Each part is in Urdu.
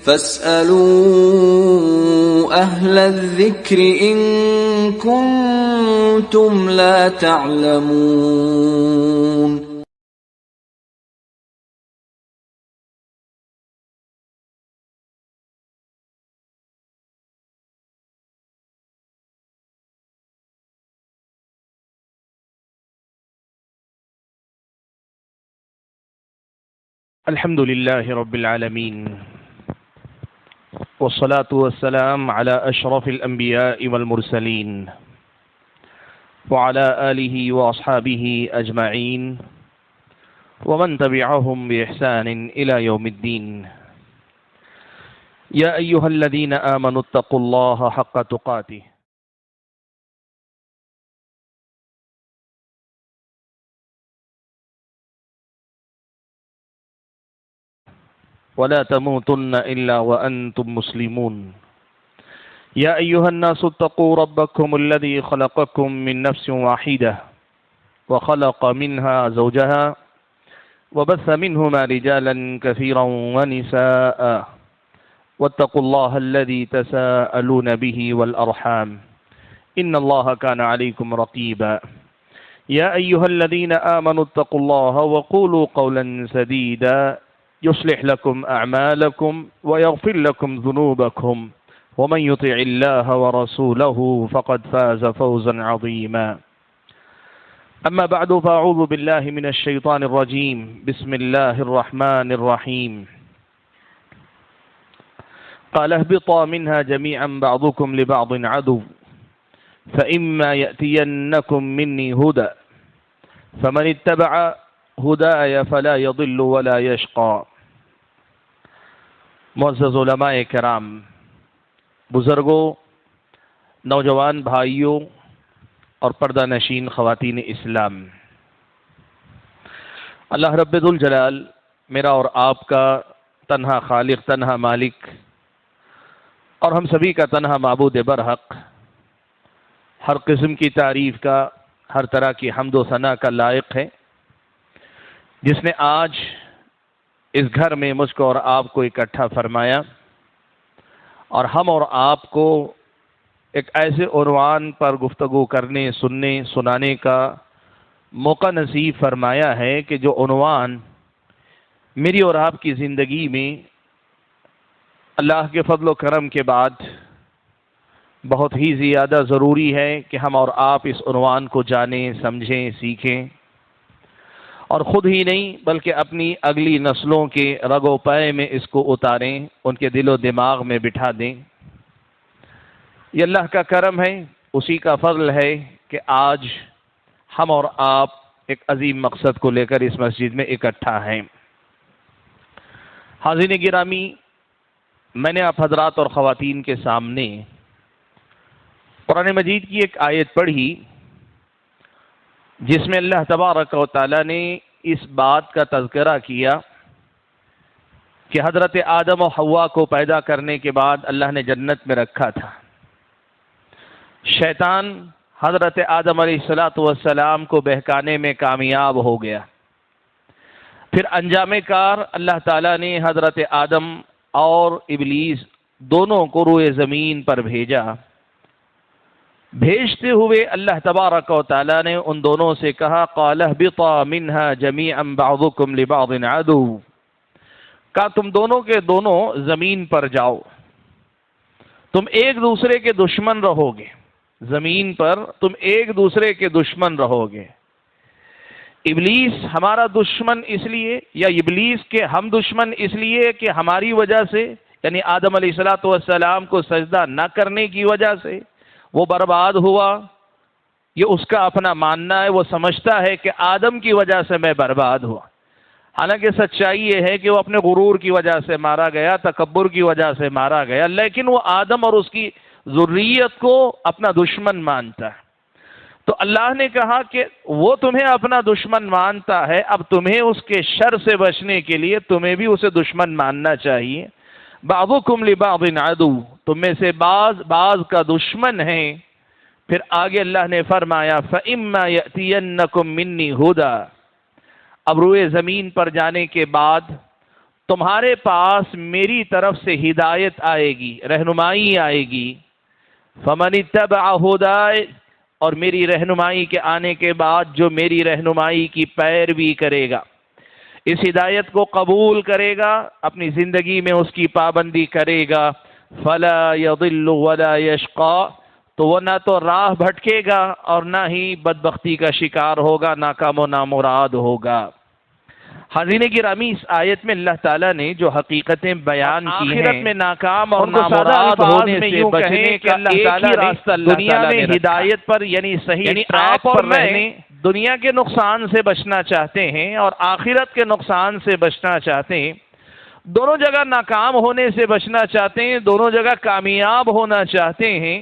فاسألوا أهل الذكر إن كنتم لا تعلمون. الحمد لله رب العالمين، والصلاة والسلام على أشرف الأنبياء والمرسلين وعلى آله وأصحابه أجمعين ومن تبعهم بإحسان إلى يوم الدين. يا أيها الذين آمنوا اتقوا الله حق تقاته ولا تموتن إلا وأنتم مسلمون. يا أيها الناس اتقوا ربكم الذي خلقكم من نفس واحدة وخلق منها زوجها وبث منهما رجالا كثيرا ونساء واتقوا الله الذي تساءلون به والأرحام إن الله كان عليكم رقيبا. يا أيها الذين آمنوا اتقوا الله وقولوا قولا سديدا يصلح لكم أعمالكم ويغفر لكم ذنوبكم ومن يطع الله ورسوله فقد فاز فوزا عظيما. أما بعد فأعوذ بالله من الشيطان الرجيم. بسم الله الرحمن الرحيم. قال اهبطا منها جميعا بعضكم لبعض عدو فإما يأتينكم مني هدى فمن اتبع ہدای فلا یضل ولا یشقی. معزز علماء کرام، بزرگوں، نوجوان بھائیوں اور پردہ نشین خواتین اسلام، اللہ رب ذوالجلال میرا اور آپ کا تنہا خالق، تنہا مالک اور ہم سبھی کا تنہا معبود برحق، ہر قسم کی تعریف کا، ہر طرح کی حمد و ثنا کا لائق ہے، جس نے آج اس گھر میں مجھ کو اور آپ کو اکٹھا فرمایا اور ہم اور آپ کو ایک ایسے عنوان پر گفتگو کرنے، سننے، سنانے کا موقع نصیب فرمایا ہے کہ جو عنوان میری اور آپ کی زندگی میں اللہ کے فضل و کرم کے بعد بہت ہی زیادہ ضروری ہے کہ ہم اور آپ اس عنوان کو جانیں، سمجھیں، سیکھیں اور خود ہی نہیں بلکہ اپنی اگلی نسلوں کے رگ و پے میں اس کو اتاریں، ان کے دل و دماغ میں بٹھا دیں۔ یہ اللہ کا کرم ہے، اسی کا فضل ہے کہ آج ہم اور آپ ایک عظیم مقصد کو لے کر اس مسجد میں اکٹھا ہیں۔ حاضرین گرامی، میں نے آپ حضرات اور خواتین کے سامنے قرآن مجید کی ایک آیت پڑھی جس میں اللہ تبارک و تعالیٰ نے اس بات کا تذکرہ کیا کہ حضرت آدم و حوا کو پیدا کرنے کے بعد اللہ نے جنت میں رکھا تھا۔ شیطان حضرت آدم علیہ السلام کو بہکانے میں کامیاب ہو گیا۔ پھر انجام کار اللہ تعالیٰ نے حضرت آدم اور ابلیس دونوں کو روئے زمین پر بھیجا۔ بھیجتے ہوئے اللہ تبارک و تعالیٰ نے ان دونوں سے کہا قال اهبطا منها جميعا بعضكم لبعض عدو، کہا تم دونوں کے دونوں زمین پر جاؤ، تم ایک دوسرے کے دشمن رہو گے، زمین پر تم ایک دوسرے کے دشمن رہو گے۔ ابلیس ہمارا دشمن اس لیے، یا ابلیس کے ہم دشمن اس لیے کہ ہماری وجہ سے، یعنی آدم علیہ السلام کو سجدہ نہ کرنے کی وجہ سے وہ برباد ہوا، یہ اس کا اپنا ماننا ہے، وہ سمجھتا ہے کہ آدم کی وجہ سے میں برباد ہوا، حالانکہ سچائی یہ ہے کہ وہ اپنے غرور کی وجہ سے مارا گیا، تکبر کی وجہ سے مارا گیا، لیکن وہ آدم اور اس کی ذریت کو اپنا دشمن مانتا ہے۔ تو اللہ نے کہا کہ وہ تمہیں اپنا دشمن مانتا ہے، اب تمہیں اس کے شر سے بچنے کے لیے تمہیں بھی اسے دشمن ماننا چاہیے۔ بعضکم لبعض عدو، تم میں سے بعض کا دشمن ہے۔ پھر آگے اللہ نے فرمایا فَإِمَّا يَأْتِيَنَّكُم مِّنِّي هُدًى، اب روئے زمین پر جانے کے بعد تمہارے پاس میری طرف سے ہدایت آئے گی، رہنمائی آئے گی. فمن اتبع ہدای، اور میری رہنمائی کے آنے کے بعد جو میری رہنمائی کی پیروی کرے گا، اس ہدایت کو قبول کرے گا، اپنی زندگی میں اس کی پابندی کرے گا، فلا یضل ولا یشقا، تو وہ نہ تو راہ بھٹکے گا اور نہ ہی بدبختی کا شکار ہوگا، ناکام و نامراد ہوگا. حاضرین گرامی، اس آیت میں اللہ تعالیٰ نے جو حقیقتیں بیان کی ہیں، آخرت میں ناکام اور نامراد ہونے سے بچنے کا ایک ہی راستہ دنیا میں ہدایت پر یعنی صحیح ٹریک پر رہنے، دنیا کے نقصان سے بچنا چاہتے ہیں اور آخرت کے نقصان سے بچنا چاہتے ہیں، دونوں جگہ ناکام ہونے سے بچنا چاہتے ہیں، دونوں جگہ کامیاب ہونا چاہتے ہیں،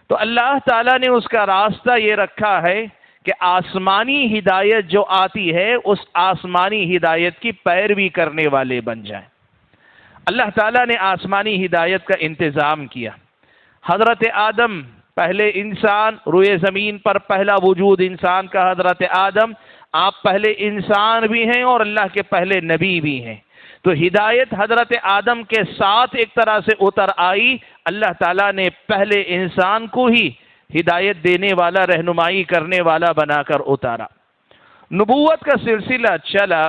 تو اللہ تعالیٰ نے اس کا راستہ یہ رکھا ہے کہ آسمانی ہدایت جو آتی ہے اس آسمانی ہدایت کی پیروی کرنے والے بن جائیں. اللہ تعالیٰ نے آسمانی ہدایت کا انتظام کیا. حضرت آدم پہلے انسان، روئے زمین پر پہلا وجود انسان کا حضرت آدم، آپ پہلے انسان بھی ہیں اور اللہ کے پہلے نبی بھی ہیں. تو ہدایت حضرت آدم کے ساتھ ایک طرح سے اتر آئی. اللہ تعالیٰ نے پہلے انسان کو ہی ہدایت دینے والا، رہنمائی کرنے والا بنا کر اتارا. نبوت کا سلسلہ چلا،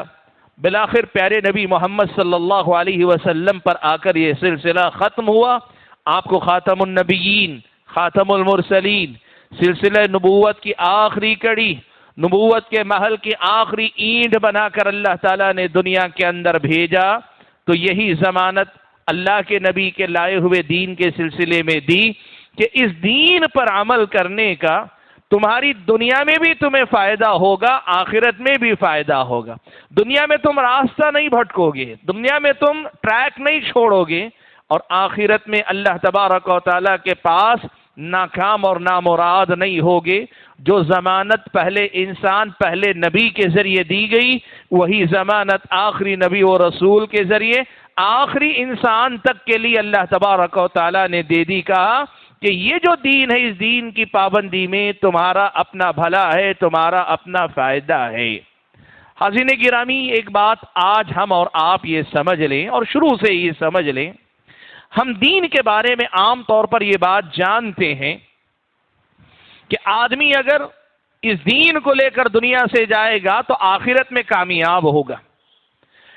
بالآخر پیارے نبی محمد صلی اللہ علیہ وسلم پر آ کر یہ سلسلہ ختم ہوا. آپ کو خاتم النبیین، خاتم المرسلین، سلسلہ نبوت کی آخری کڑی، نبوت کے محل کی آخری اینٹ بنا کر اللہ تعالیٰ نے دنیا کے اندر بھیجا. تو یہی ضمانت اللہ کے نبی کے لائے ہوئے دین کے سلسلے میں دی کہ اس دین پر عمل کرنے کا تمہاری دنیا میں بھی تمہیں فائدہ ہوگا، آخرت میں بھی فائدہ ہوگا. دنیا میں تم راستہ نہیں بھٹکو گے، دنیا میں تم ٹریک نہیں چھوڑو گے، اور آخرت میں اللہ تبارک و تعالیٰ کے پاس ناکام اور نامراد نہیں ہوگے. جو ضمانت پہلے انسان، پہلے نبی کے ذریعے دی گئی، وہی ضمانت آخری نبی و رسول کے ذریعے آخری انسان تک کے لیے اللہ تبارک و تعالیٰ نے دے دی. کہا کہ یہ جو دین ہے، اس دین کی پابندی میں تمہارا اپنا بھلا ہے، تمہارا اپنا فائدہ ہے. حاضرین گرامی، ایک بات آج ہم اور آپ یہ سمجھ لیں، اور شروع سے یہ سمجھ لیں، ہم دین کے بارے میں عام طور پر یہ بات جانتے ہیں کہ آدمی اگر اس دین کو لے کر دنیا سے جائے گا تو آخرت میں کامیاب ہوگا،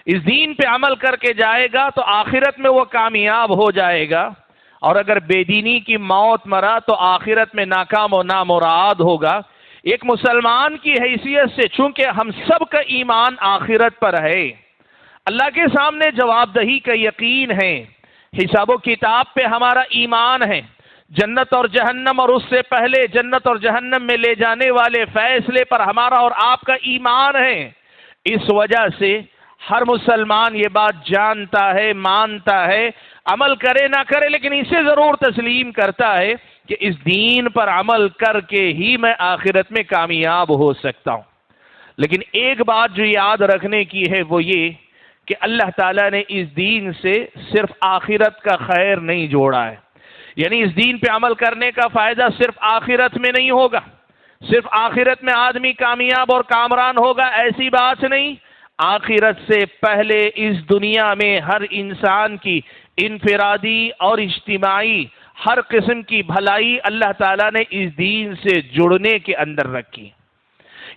اس دین پہ عمل کر کے جائے گا تو آخرت میں وہ کامیاب ہو جائے گا، اور اگر بے دینی کی موت مرا تو آخرت میں ناکام و نامراد ہوگا. ایک مسلمان کی حیثیت سے چونکہ ہم سب کا ایمان آخرت پر ہے، اللہ کے سامنے جواب دہی کا یقین ہے، حساب و کتاب پہ ہمارا ایمان ہے، جنت اور جہنم اور اس سے پہلے جنت اور جہنم میں لے جانے والے فیصلے پر ہمارا اور آپ کا ایمان ہے. اس وجہ سے ہر مسلمان یہ بات جانتا ہے، مانتا ہے، عمل کرے نہ کرے لیکن اسے ضرور تسلیم کرتا ہے کہ اس دین پر عمل کر کے ہی میں آخرت میں کامیاب ہو سکتا ہوں. لیکن ایک بات جو یاد رکھنے کی ہے وہ یہ کہ اللہ تعالیٰ نے اس دین سے صرف آخرت کا خیر نہیں جوڑا ہے. یعنی اس دین پہ عمل کرنے کا فائدہ صرف آخرت میں نہیں ہوگا، صرف آخرت میں آدمی کامیاب اور کامران ہوگا، ایسی بات نہیں. آخرت سے پہلے اس دنیا میں ہر انسان کی انفرادی اور اجتماعی ہر قسم کی بھلائی اللہ تعالیٰ نے اس دین سے جڑنے کے اندر رکھی.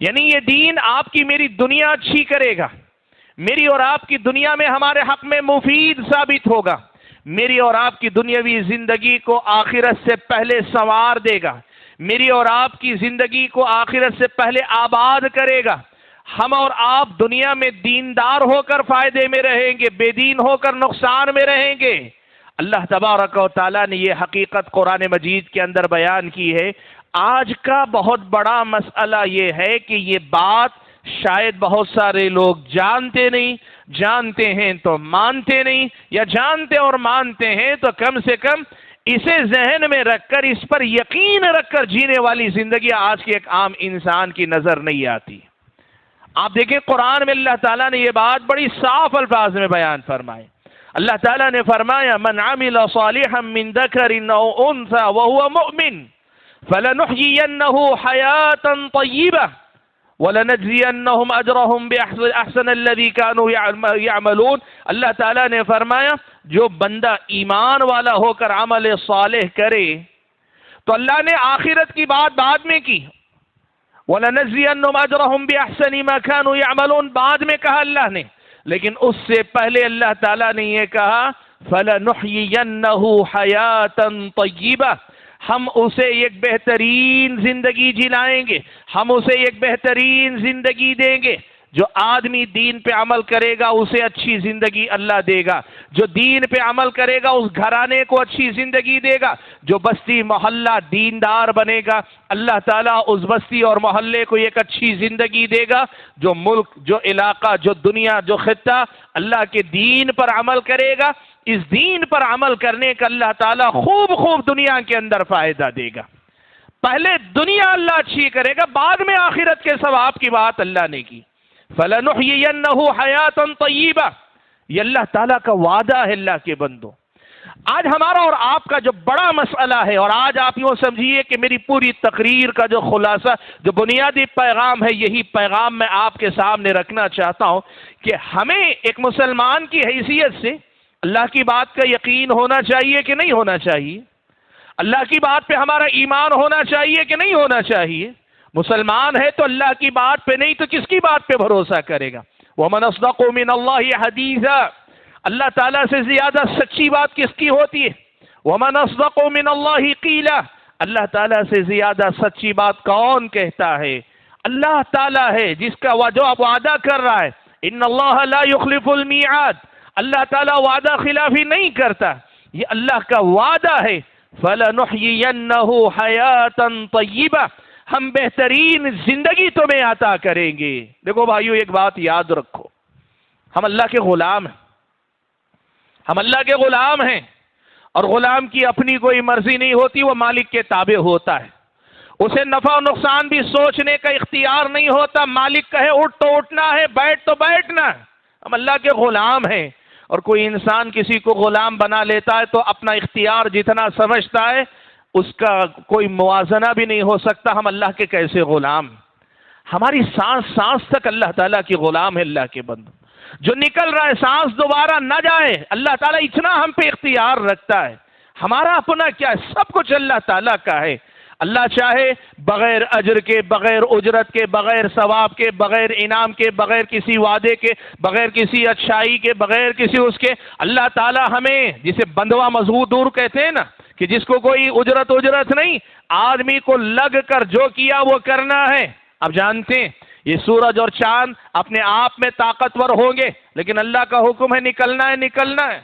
یعنی یہ دین آپ کی میری دنیا اچھی کرے گا، میری اور آپ کی دنیا میں ہمارے حق میں مفید ثابت ہوگا، میری اور آپ کی دنیاوی زندگی کو آخرت سے پہلے سنوار دے گا، میری اور آپ کی زندگی کو آخرت سے پہلے آباد کرے گا. ہم اور آپ دنیا میں دیندار ہو کر فائدے میں رہیں گے، بے دین ہو کر نقصان میں رہیں گے. اللہ تبارک و تعالیٰ نے یہ حقیقت قرآن مجید کے اندر بیان کی ہے. آج کا بہت بڑا مسئلہ یہ ہے کہ یہ بات شاید بہت سارے لوگ جانتے نہیں، جانتے ہیں تو مانتے نہیں، یا جانتے اور مانتے ہیں تو کم سے کم اسے ذہن میں رکھ کر، اس پر یقین رکھ کر جینے والی زندگی آج کے ایک عام انسان کی نظر نہیں آتی. آپ دیکھیں قرآن میں اللہ تعالیٰ نے یہ بات بڑی صاف الفاظ میں بیان فرمائے. اللہ تعالیٰ نے فرمایا من عمل صالحا من ذکر او انثى وهو مؤمن فلنحيينه حیاتا طیبہ وَلَنَجْزِيَنَّهُمْ أَجْرَهُمْ بِأَحْسَنِ الَّذِي كَانُوا يَعْمَلُونَ۔ اللہ تعالیٰ نے فرمایا جو بندہ ایمان والا ہو کر عمل صالح کرے تو اللہ نے آخرت کی بات بعد میں کی، وَلَنَجْزِيَنَّهُمْ أَجْرَهُمْ بِأَحْسَنِ مَا كَانُوا يَعْمَلُونَ بعد میں کہا اللہ نے، لیکن اس سے پہلے اللہ تعالیٰ نے یہ کہا فَلَنُحْيِيَنَّهُ حَيَاةً طَيِّبَةً، ہم اسے ایک بہترین زندگی جلائیں گے، ہم اسے ایک بہترین زندگی دیں گے۔ جو آدمی دین پہ عمل کرے گا اسے اچھی زندگی اللہ دے گا، جو دین پہ عمل کرے گا اس گھرانے کو اچھی زندگی دے گا، جو بستی محلہ دیندار بنے گا اللہ تعالیٰ اس بستی اور محلے کو ایک اچھی زندگی دے گا، جو ملک، جو علاقہ، جو دنیا، جو خطہ اللہ کے دین پر عمل کرے گا، اس دین پر عمل کرنے کا اللہ تعالیٰ خوب دنیا کے اندر فائدہ دے گا۔ پہلے دنیا اللہ اچھی کرے گا، بعد میں آخرت کے ثواب کی بات اللہ نے کی۔ فَلَنُحْيِيَنَّهُ حَيَاةً طَيِّبَةً، یہ اللہ تعالیٰ کا وعدہ ہے۔ اللہ کے بندوں، آج ہمارا اور آپ کا جو بڑا مسئلہ ہے، اور آج آپ یوں سمجھیے کہ میری پوری تقریر کا جو خلاصہ، جو بنیادی پیغام ہے، یہی پیغام میں آپ کے سامنے رکھنا چاہتا ہوں کہ ہمیں ایک مسلمان کی حیثیت سے اللہ کی بات کا یقین ہونا چاہیے کہ نہیں ہونا چاہیے؟ اللہ کی بات پہ ہمارا ایمان ہونا چاہیے کہ نہیں ہونا چاہیے؟ مسلمان ہے تو اللہ کی بات پہ نہیں تو کس کی بات پہ بھروسہ کرے گا؟ وَمَنْ أَصْدَقُ مِنَ اللَّهِ حَدِيثًا، اللہ تعالیٰ سے زیادہ سچی بات کس کی ہوتی ہے؟ وَمَنْ أَصْدَقُ مِنَ اللَّهِ قِيلًا، اللہ تعالیٰ سے زیادہ سچی بات کون کہتا ہے؟ اللہ تعالیٰ ہے جس کا جو اب وعدہ کر رہا ہے، إِنَّ اللَّهَ لَا يُخْلِفُ الْمِيعَادَ، اللہ تعالیٰ وعدہ خلافی نہیں کرتا، یہ اللہ کا وعدہ ہے۔ فَلَنُحْيِيَنَّهُ حَيَاةً طَيِّبَةً، ہم بہترین زندگی تمہیں عطا کریں گے۔ دیکھو بھائیو، ایک بات یاد رکھو، ہم اللہ کے غلام ہیں، ہم اللہ کے غلام ہیں، اور غلام کی اپنی کوئی مرضی نہیں ہوتی، وہ مالک کے تابع ہوتا ہے، اسے نفع و نقصان بھی سوچنے کا اختیار نہیں ہوتا، مالک کہے اٹھ تو اٹھنا ہے، بیٹھ تو بیٹھنا ہے۔ ہم اللہ کے غلام ہیں، اور کوئی انسان کسی کو غلام بنا لیتا ہے تو اپنا اختیار جتنا سمجھتا ہے اس کا کوئی موازنہ بھی نہیں ہو سکتا۔ ہم اللہ کے کیسے غلام؟ ہماری سانس سانس تک اللہ تعالیٰ کی غلام ہے۔ اللہ کے بندو، جو نکل رہا ہے سانس دوبارہ نہ جائے، اللہ تعالیٰ اتنا ہم پہ اختیار رکھتا ہے۔ ہمارا اپنا کیا ہے؟ سب کچھ اللہ تعالیٰ کا ہے۔ اللہ چاہے بغیر اجر کے، بغیر اجرت کے، بغیر ثواب کے، بغیر انعام کے، بغیر کسی وعدے کے، بغیر کسی اچھائی کے، بغیر کسی اس کے، اللہ تعالیٰ ہمیں جسے بندوا مزدور کہتے ہیں نا، کہ جس کو کوئی اجرت نہیں، آدمی کو لگ کر جو کیا وہ کرنا ہے۔ اب جانتے ہیں یہ سورج اور چاند اپنے آپ میں طاقتور ہوں گے، لیکن اللہ کا حکم ہے نکلنا ہے۔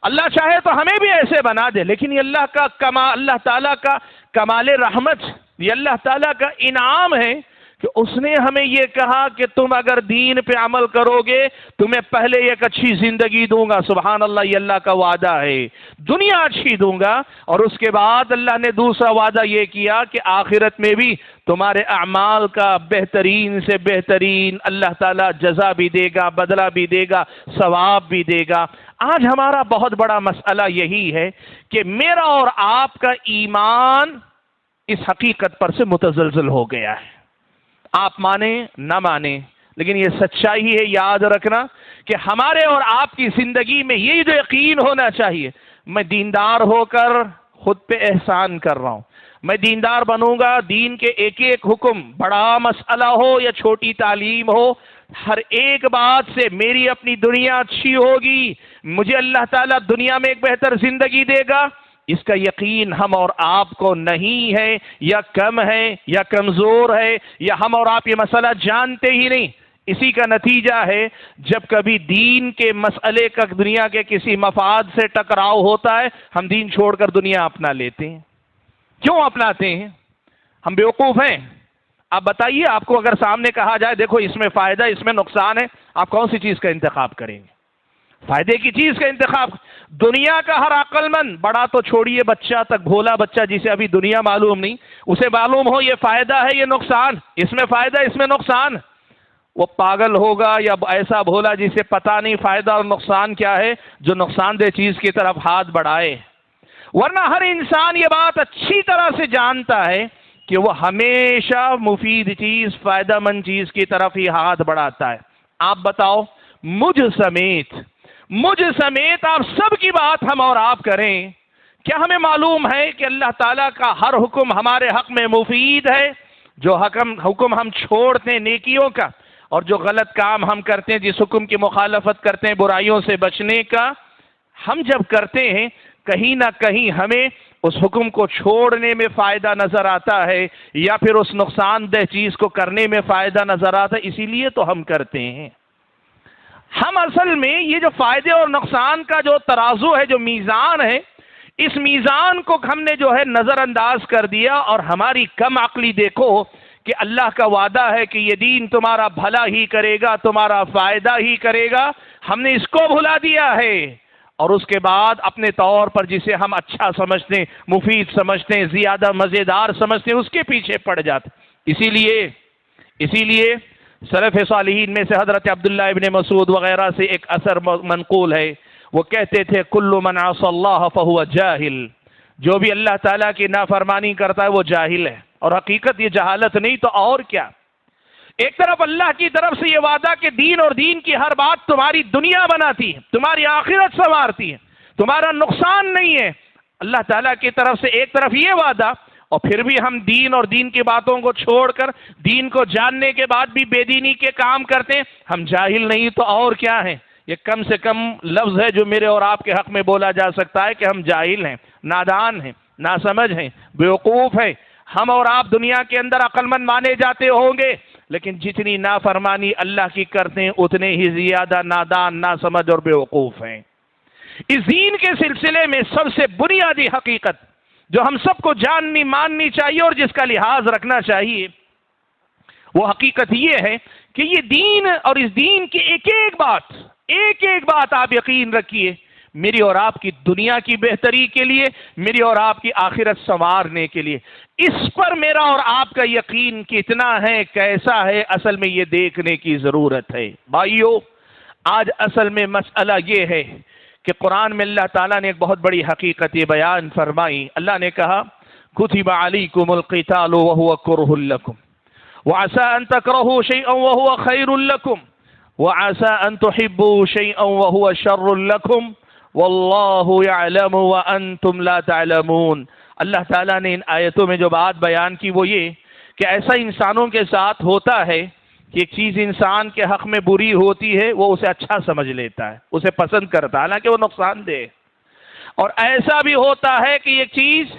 اللہ چاہے تو ہمیں بھی ایسے بنا دے، لیکن یہ اللہ تعالیٰ کا کمال رحمت، یہ اللہ تعالیٰ کا انعام ہے کہ اس نے ہمیں یہ کہا کہ تم اگر دین پہ عمل کرو گے تمہیں پہلے ایک اچھی زندگی دوں گا۔ سبحان اللہ، یہ اللہ کا وعدہ ہے، دنیا اچھی دوں گا، اور اس کے بعد اللہ نے دوسرا وعدہ یہ کیا کہ آخرت میں بھی تمہارے اعمال کا بہترین سے بہترین اللہ تعالیٰ جزا بھی دے گا، بدلہ بھی دے گا، ثواب بھی دے گا۔ آج ہمارا بہت بڑا مسئلہ یہی ہے کہ میرا اور آپ کا ایمان اس حقیقت پر سے متزلزل ہو گیا ہے۔ آپ مانیں نہ مانیں، لیکن یہ سچائی ہے، یاد رکھنا کہ ہمارے اور آپ کی زندگی میں یہ جو یقین ہونا چاہیے، میں دیندار ہو کر خود پہ احسان کر رہا ہوں، میں دیندار بنوں گا، دین کے ایک ایک حکم، بڑا مسئلہ ہو یا چھوٹی تعلیم ہو، ہر ایک بات سے میری اپنی دنیا اچھی ہوگی، مجھے اللہ تعالیٰ دنیا میں ایک بہتر زندگی دے گا، اس کا یقین ہم اور آپ کو نہیں ہے، یا کم ہے، یا کمزور ہے، یا ہم اور آپ یہ مسئلہ جانتے ہی نہیں۔ اسی کا نتیجہ ہے جب کبھی دین کے مسئلے کا دنیا کے کسی مفاد سے ٹکراؤ ہوتا ہے، ہم دین چھوڑ کر دنیا اپنا لیتے ہیں۔ کیوں اپناتے ہیں؟ ہم بیوقوف ہیں؟ آپ بتائیے، آپ کو اگر سامنے کہا جائے دیکھو اس میں فائدہ اس میں نقصان ہے، آپ کون سی چیز کا انتخاب کریں گے؟ فائدے کی چیز کا انتخاب۔ دنیا کا ہر عقل مند، بڑا تو چھوڑیے بچہ تک، بھولا بچہ جسے ابھی دنیا معلوم نہیں، اسے معلوم ہو یہ فائدہ ہے یہ نقصان، اس میں فائدہ اس میں نقصان، وہ پاگل ہوگا یا ایسا بھولا جسے پتہ نہیں فائدہ اور نقصان کیا ہے، جو نقصان دہ چیز کی طرف ہاتھ بڑھائے۔ ورنہ ہر انسان یہ بات اچھی طرح سے جانتا ہے کہ وہ ہمیشہ مفید چیز، فائدہ مند چیز کی طرف ہی ہاتھ بڑھاتا ہے۔ آپ بتاؤ، مجھ سمیت آپ سب کی بات ہم اور آپ کریں، کیا ہمیں معلوم ہے کہ اللہ تعالیٰ کا ہر حکم ہمارے حق میں مفید ہے؟ جو حکم ہم چھوڑتے ہیں نیکیوں کا، اور جو غلط کام ہم کرتے ہیں، جس حکم کی مخالفت کرتے ہیں برائیوں سے بچنے کا، ہم جب کرتے ہیں کہیں نہ کہیں ہمیں اس حکم کو چھوڑنے میں فائدہ نظر آتا ہے، یا پھر اس نقصان دہ چیز کو کرنے میں فائدہ نظر آتا ہے، اسی لیے تو ہم کرتے ہیں۔ ہم اصل میں یہ جو فائدے اور نقصان کا جو ترازو ہے، جو میزان ہے، اس میزان کو ہم نے جو ہے نظر انداز کر دیا، اور ہماری کم عقلی دیکھو کہ اللہ کا وعدہ ہے کہ یہ دین تمہارا بھلا ہی کرے گا، تمہارا فائدہ ہی کرے گا، ہم نے اس کو بھلا دیا ہے، اور اس کے بعد اپنے طور پر جسے ہم اچھا سمجھتے ہیں، مفید سمجھتے ہیں، زیادہ مزیدار سمجھتے ہیں، اس کے پیچھے پڑ جاتے۔ اسی لیے سلف صالحین میں سے حضرت عبداللہ ابن مسعود وغیرہ سے ایک اثر منقول ہے، وہ کہتے تھے کل من عصى اللہ فهو جاہل، جو بھی اللہ تعالیٰ کی نافرمانی کرتا ہے وہ جاہل ہے، اور حقیقت یہ جہالت نہیں تو اور کیا۔ ایک طرف اللہ کی طرف سے یہ وعدہ کہ دین اور دین کی ہر بات تمہاری دنیا بناتی ہے، تمہاری آخرت سنوارتی ہے، تمہارا نقصان نہیں ہے، اللہ تعالیٰ کی طرف سے ایک طرف یہ وعدہ، اور پھر بھی ہم دین اور دین کی باتوں کو چھوڑ کر دین کو جاننے کے بعد بھی بے دینی کے کام کرتے ہیں۔ ہم جاہل نہیں تو اور کیا ہیں؟ یہ کم سے کم لفظ ہے جو میرے اور آپ کے حق میں بولا جا سکتا ہے کہ ہم جاہل ہیں، نادان ہیں، ناسمجھ ہیں، بیوقوف ہیں۔ ہم اور آپ دنیا کے اندر عقل مند مانے جاتے ہوں گے، لیکن جتنی نافرمانی اللہ کی کرتے ہیں اتنے ہی زیادہ نادان، ناسمجھ اور بیوقوف ہیں۔ اس دین کے سلسلے میں سب سے بنیادی حقیقت جو ہم سب کو جاننی ماننی چاہیے اور جس کا لحاظ رکھنا چاہیے، وہ حقیقت یہ ہے کہ یہ دین اور اس دین کی ایک ایک بات آپ یقین رکھیے، میری اور آپ کی دنیا کی بہتری کے لیے، میری اور آپ کی آخرت سنوارنے کے لیے۔ اس پر میرا اور آپ کا یقین کتنا ہے، کیسا ہے، اصل میں یہ دیکھنے کی ضرورت ہے۔ بھائیو، آج اصل میں مسئلہ یہ ہے کہ قرآن میں اللہ تعالیٰ نے ایک بہت بڑی حقیقت یہ بیان فرمائی۔ اللہ نے کہا کتب علیکم القتال وهو کرہ لکم وعسى ان تکرہوا شیئا وهو خیر لکم وعسى ان تحبوا شیئا وهو شر لکم واللہ یعلم وانتم لا تعلمون۔ اللہ تعالیٰ نے ان آیتوں میں جو بات بیان کی وہ یہ کہ ایسا انسانوں کے ساتھ ہوتا ہے کہ ایک چیز انسان کے حق میں بری ہوتی ہے، وہ اسے اچھا سمجھ لیتا ہے، اسے پسند کرتا ہے، حالانکہ وہ نقصان دہ، اور ایسا بھی ہوتا ہے کہ ایک چیز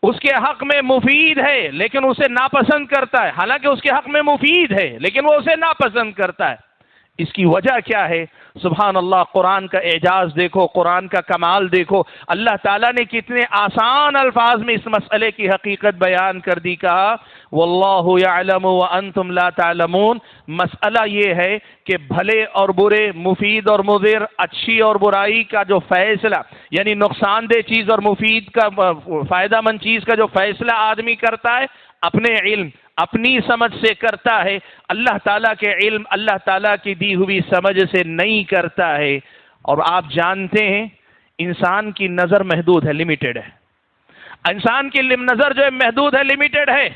اس کے حق میں مفید ہے لیکن اسے ناپسند کرتا ہے، حالانکہ اس کے حق میں مفید ہے لیکن وہ اسے ناپسند کرتا ہے۔ اس کی وجہ کیا ہے؟ سبحان اللہ، قرآن کا اعجاز دیکھو، قرآن کا کمال دیکھو، اللہ تعالیٰ نے کتنے آسان الفاظ میں اس مسئلے کی حقیقت بیان کر دی۔ کہا واللہ یعلم وانتم لا تعلمون۔ مسئلہ یہ ہے کہ بھلے اور برے، مفید اور مضر، اچھی اور برائی کا جو فیصلہ، یعنی نقصان دہ چیز اور مفید کا، فائدہ مند چیز کا جو فیصلہ آدمی کرتا ہے اپنے علم، اپنی سمجھ سے کرتا ہے، اللہ تعالیٰ کے علم، اللہ تعالیٰ کی دی ہوئی سمجھ سے نہیں کرتا ہے۔ اور آپ جانتے ہیں انسان کی نظر محدود ہے، لمیٹڈ ہے، انسان کی نظر جو ہے محدود ہے، لمیٹڈ ہے۔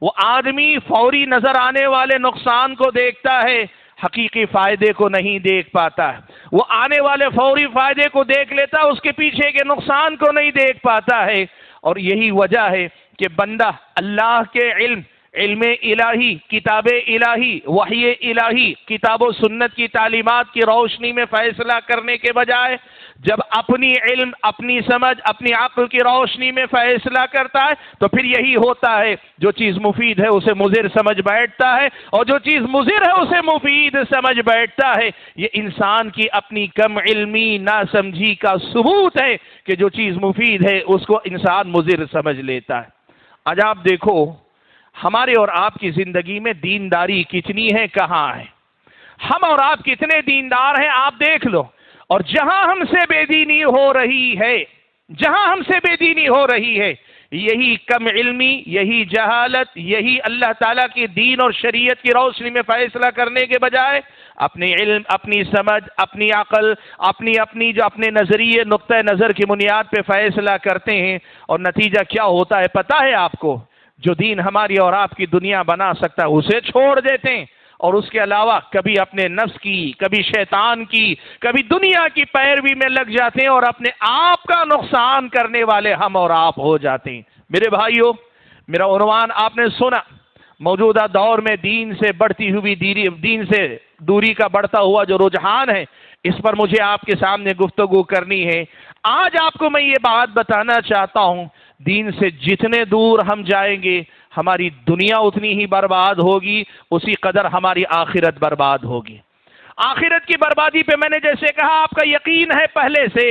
وہ آدمی فوری نظر آنے والے نقصان کو دیکھتا ہے، حقیقی فائدے کو نہیں دیکھ پاتا ہے۔ وہ آنے والے فوری فائدے کو دیکھ لیتا ہے، اس کے پیچھے کے نقصان کو نہیں دیکھ پاتا ہے۔ اور یہی وجہ ہے کہ بندہ اللہ کے علم الہی، کتاب الہی، وحی الہی، کتاب و سنت کی تعلیمات کی روشنی میں فیصلہ کرنے کے بجائے جب اپنی علم، اپنی سمجھ، اپنی عقل کی روشنی میں فیصلہ کرتا ہے تو پھر یہی ہوتا ہے، جو چیز مفید ہے اسے مضر سمجھ بیٹھتا ہے، اور جو چیز مضر ہے اسے مفید سمجھ بیٹھتا ہے۔ یہ انسان کی اپنی کم علمی، ناسمجھی کا ثبوت ہے کہ جو چیز مفید ہے اس کو انسان مضر سمجھ لیتا ہے۔ آج آپ دیکھو ہمارے اور آپ کی زندگی میں دینداری کتنی ہے، کہاں ہے؟ ہم اور آپ کتنے دیندار ہیں آپ دیکھ لو، اور جہاں ہم سے بے دینی ہو رہی ہے، جہاں ہم سے بے دینی ہو رہی ہے، یہی کم علمی، یہی جہالت، یہی اللہ تعالیٰ کی دین اور شریعت کی روشنی میں فیصلہ کرنے کے بجائے اپنی علم، اپنی سمجھ، اپنی عقل، اپنی جو اپنے نظریے، نقطہ نظر کی بنیاد پہ فیصلہ کرتے ہیں، اور نتیجہ کیا ہوتا ہے پتہ ہے آپ کو؟ جو دین ہماری اور آپ کی دنیا بنا سکتا ہے اسے چھوڑ دیتے ہیں، اور اس کے علاوہ کبھی اپنے نفس کی، کبھی شیطان کی، کبھی دنیا کی پیروی میں لگ جاتے ہیں اور اپنے آپ کا نقصان کرنے والے ہم اور آپ ہو جاتے ہیں۔ میرے بھائیوں، میرا عنوان آپ نے سنا، موجودہ دور میں دین سے بڑھتی ہوئی دین سے دوری کا بڑھتا ہوا جو رجحان ہے، اس پر مجھے آپ کے سامنے گفتگو کرنی ہے۔ آج آپ کو میں یہ بات بتانا چاہتا ہوں، دین سے جتنے دور ہم جائیں گے ہماری دنیا اتنی ہی برباد ہوگی، اسی قدر ہماری آخرت برباد ہوگی۔ آخرت کی بربادی پہ میں نے جیسے کہا آپ کا یقین ہے پہلے سے،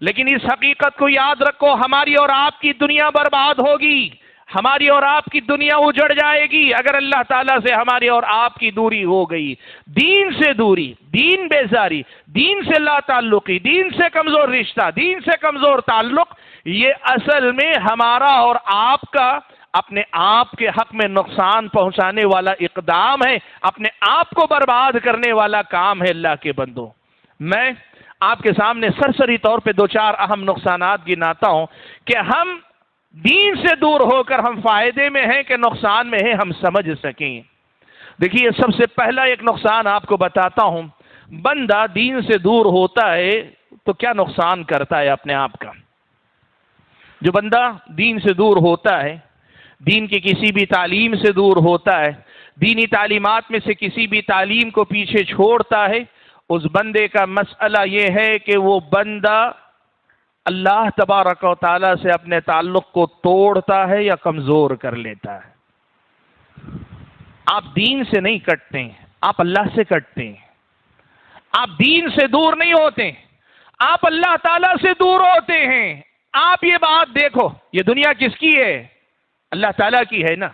لیکن اس حقیقت کو یاد رکھو، ہماری اور آپ کی دنیا برباد ہوگی، ہماری اور آپ کی دنیا اجڑ جائے گی اگر اللہ تعالیٰ سے ہماری اور آپ کی دوری ہو گئی۔ دین سے دوری، دین بیزاری، دین سے لا تعلقی، دین سے کمزور رشتہ، دین سے کمزور تعلق، یہ اصل میں ہمارا اور آپ کا اپنے آپ کے حق میں نقصان پہنچانے والا اقدام ہے، اپنے آپ کو برباد کرنے والا کام ہے۔ اللہ کے بندوں، میں آپ کے سامنے سرسری طور پہ دو چار اہم نقصانات گناتا ہوں کہ ہم دین سے دور ہو کر ہم فائدے میں ہیں کہ نقصان میں ہیں، ہم سمجھ سکیں۔ دیکھیے، سب سے پہلا ایک نقصان آپ کو بتاتا ہوں، بندہ دین سے دور ہوتا ہے تو کیا نقصان کرتا ہے اپنے آپ کا۔ جو بندہ دین سے دور ہوتا ہے، دین کی کسی بھی تعلیم سے دور ہوتا ہے، دینی تعلیمات میں سے کسی بھی تعلیم کو پیچھے چھوڑتا ہے، اس بندے کا مسئلہ یہ ہے کہ وہ بندہ اللہ تبارک و تعالیٰ سے اپنے تعلق کو توڑتا ہے یا کمزور کر لیتا ہے۔ آپ دین سے نہیں کٹتے ہیں، آپ اللہ سے کٹتے ہیں۔ آپ دین سے دور نہیں ہوتے، آپ اللہ تعالیٰ سے دور ہوتے ہیں۔ آپ یہ بات دیکھو، یہ دنیا کس کی ہے؟ اللہ تعالیٰ کی ہے نا۔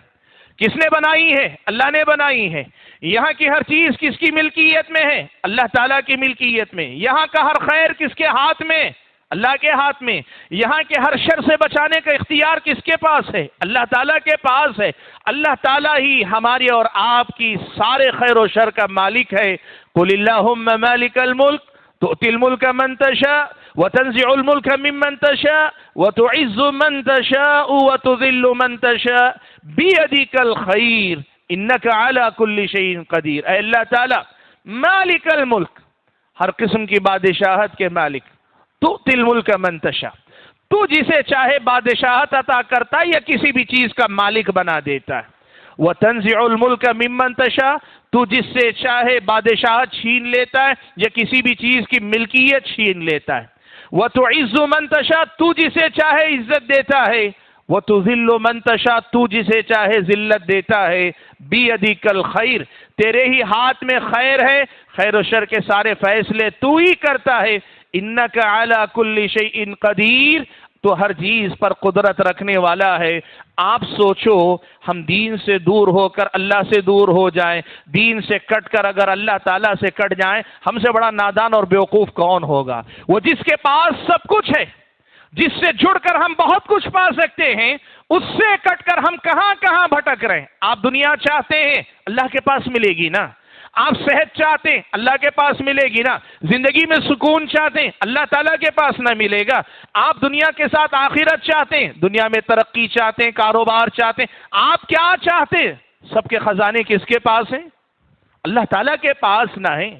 کس نے بنائی ہے؟ اللہ نے بنائی ہے۔ یہاں کی ہر چیز کس کی ملکیت میں ہے؟ اللہ تعالیٰ کی ملکیت میں۔ یہاں کا ہر خیر کس کے ہاتھ میں؟ اللہ کے ہاتھ میں۔ یہاں کے ہر شر سے بچانے کا اختیار کس کے پاس ہے؟ اللہ تعالیٰ کے پاس ہے۔ اللہ تعالیٰ ہی ہماری اور آپ کی سارے خیر و شر کا مالک ہے۔ قل اللہم مالک الملک تؤتی الملک من تشاء وتنزع الملک ممن تشاء وتعز من تشاء وتذل من تشاء بیدک الخیر انک علی کل شیء قدیر۔ اے اللہ تعالیٰ مالک الملک، ہر قسم کی بادشاہت کے مالک، تؤتی الملک من تشاء، تو جسے چاہے بادشاہت عطا کرتا ہے یا کسی بھی چیز کا مالک بنا دیتا ہے۔ وتنزع الملک ممن تشاء، تو جس سے چاہے بادشاہت چھین لیتا ہے یا کسی بھی چیز کی ملکیت چھین لیتا ہے۔ وتعز من تشاء، تو جسے چاہے عزت دیتا ہے۔ وتذل من تشاء، تو جسے چاہے ذلت دیتا ہے۔ بیدک الخیر، تیرے ہی ہاتھ میں خیر ہے، خیر و شر کے سارے فیصلے تو ہی کرتا ہے۔ انک علی کل شیء قدیر، تو ہر چیز پر قدرت رکھنے والا ہے۔ آپ سوچو، ہم دین سے دور ہو کر اللہ سے دور ہو جائیں، دین سے کٹ کر اگر اللہ تعالیٰ سے کٹ جائیں، ہم سے بڑا نادان اور بیوقوف کون ہوگا؟ وہ جس کے پاس سب کچھ ہے، جس سے جڑ کر ہم بہت کچھ پا سکتے ہیں، اس سے کٹ کر ہم کہاں کہاں بھٹک رہے ہیں۔ آپ دنیا چاہتے ہیں، اللہ کے پاس ملے گی نا۔ آپ صحت چاہتے ہیں، اللہ کے پاس ملے گی نا۔ زندگی میں سکون چاہتے ہیں، اللہ تعالیٰ کے پاس نہ ملے گا۔ آپ دنیا کے ساتھ آخرت چاہتے ہیں، دنیا میں ترقی چاہتے ہیں، کاروبار چاہتے ہیں، آپ کیا چاہتے ہیں؟ سب کے خزانے کس کے پاس ہیں؟ اللہ تعالیٰ کے پاس نہ ہیں۔